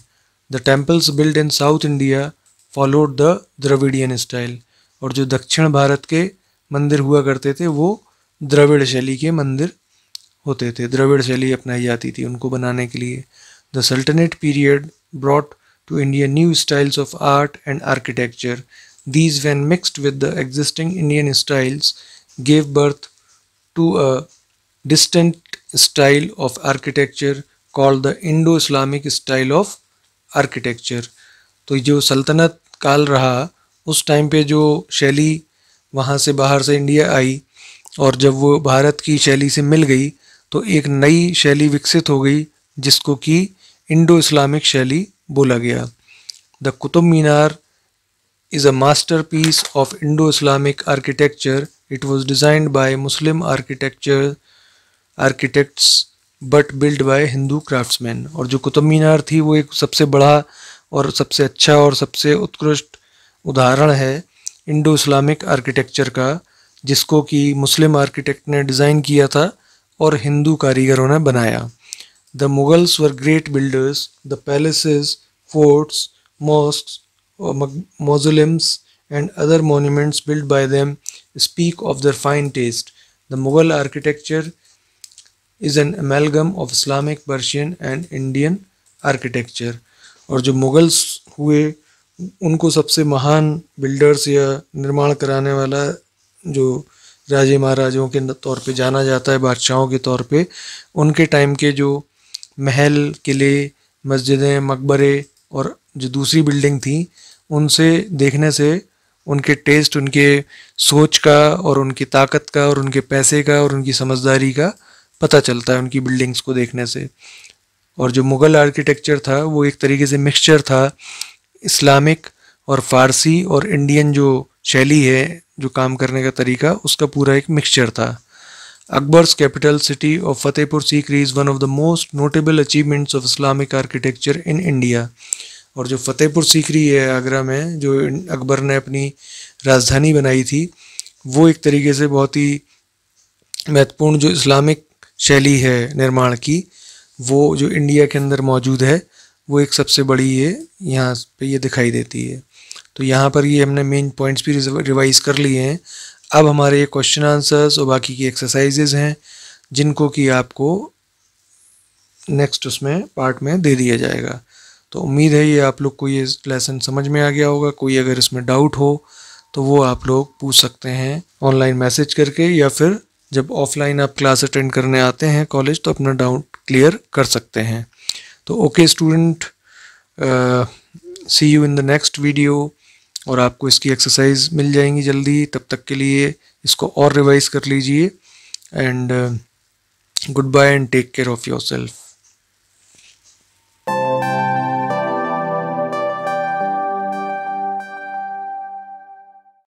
The temples build in South India followed the Dravidian style, और जो दक्षिण भारत के मंदिर हुआ करते थे वो द्रविड़ शैली के मंदिर होते थे, द्रविड़ शैली अपनाई जाती थी उनको बनाने के लिए। The sultanate period brought to India new styles of art and architecture. These, when mixed with the existing Indian styles, gave birth to a distinct style of architecture called the Indo-Islamic style of architecture। तो जो सल्तनत काल रहा उस time पे जो शैली वहाँ से बाहर से इंडिया आई और जब वो भारत की शैली से मिल गई तो एक नई शैली विकसित हो गई जिसको कि इंडो इस्लामिक शैली बोला गया। The Qutub Minar is a masterpiece of Indo-Islamic architecture. It was designed by Muslim architects but built by Hindu craftsmen. और जो कुतुब मीनार थी वो एक सबसे बड़ा और सबसे अच्छा और सबसे उत्कृष्ट उदाहरण है इंडो इस्लामिक आर्किटेक्चर का, जिसको कि मुस्लिम आर्किटेक्ट ने डिज़ाइन किया था और हिंदू कारीगरों ने बनाया। The Mughals were great builders, the palaces, forts, mosques, mausoleums and other monuments built by them speak of their fine taste. The Mughal architecture is an amalgam of Islamic, Persian and Indian architecture. और जो Mughals हुए उनको सबसे महान builders या निर्माण कराने वाला जो राजे महाराजाओं के तौर पे जाना जाता है, बादशाहों के तौर पे, उनके टाइम के जो महल, किले, मस्जिदें, मकबरे और जो दूसरी बिल्डिंग थी उनसे देखने से उनके टेस्ट, उनके सोच का और उनकी ताकत का और उनके पैसे का और उनकी समझदारी का पता चलता है उनकी बिल्डिंग्स को देखने से। और जो मुग़ल आर्किटेक्चर था वो एक तरीके से मिक्सचर था इस्लामिक और फ़ारसी और इंडियन जो शैली है, जो काम करने का तरीका, उसका पूरा एक मिक्सचर था। Akbar's capital city of Fatehpur Sikri is one of the most notable achievements of Islamic architecture in India. और जो फतेहपुर सीकरी है आगरा में, जो अकबर ने अपनी राजधानी बनाई थी, वो एक तरीके से बहुत ही महत्वपूर्ण जो इस्लामिक शैली है निर्माण की, वो जो इंडिया के अंदर मौजूद है, वो एक सबसे बड़ी ये यहाँ पे ये दिखाई देती है। तो यहाँ पर ये हमने मेन पॉइंट्स भी रिवाइज कर लिए हैं। अब हमारे ये क्वेश्चन आंसर्स और बाकी की एक्सरसाइजेज हैं जिनको कि आपको नेक्स्ट उसमें पार्ट में दे दिया जाएगा। तो उम्मीद है ये आप लोग को ये लेसन समझ में आ गया होगा। कोई अगर इसमें डाउट हो तो वो आप लोग पूछ सकते हैं ऑनलाइन मैसेज करके, या फिर जब ऑफलाइन आप क्लास अटेंड करने आते हैं कॉलेज तो अपना डाउट क्लियर कर सकते हैं। तो okay student, see you in the next video. और आपको इसकी एक्सरसाइज मिल जाएंगी जल्दी। तब तक के लिए इसको और रिवाइज कर लीजिए and goodbye and take care of yourself.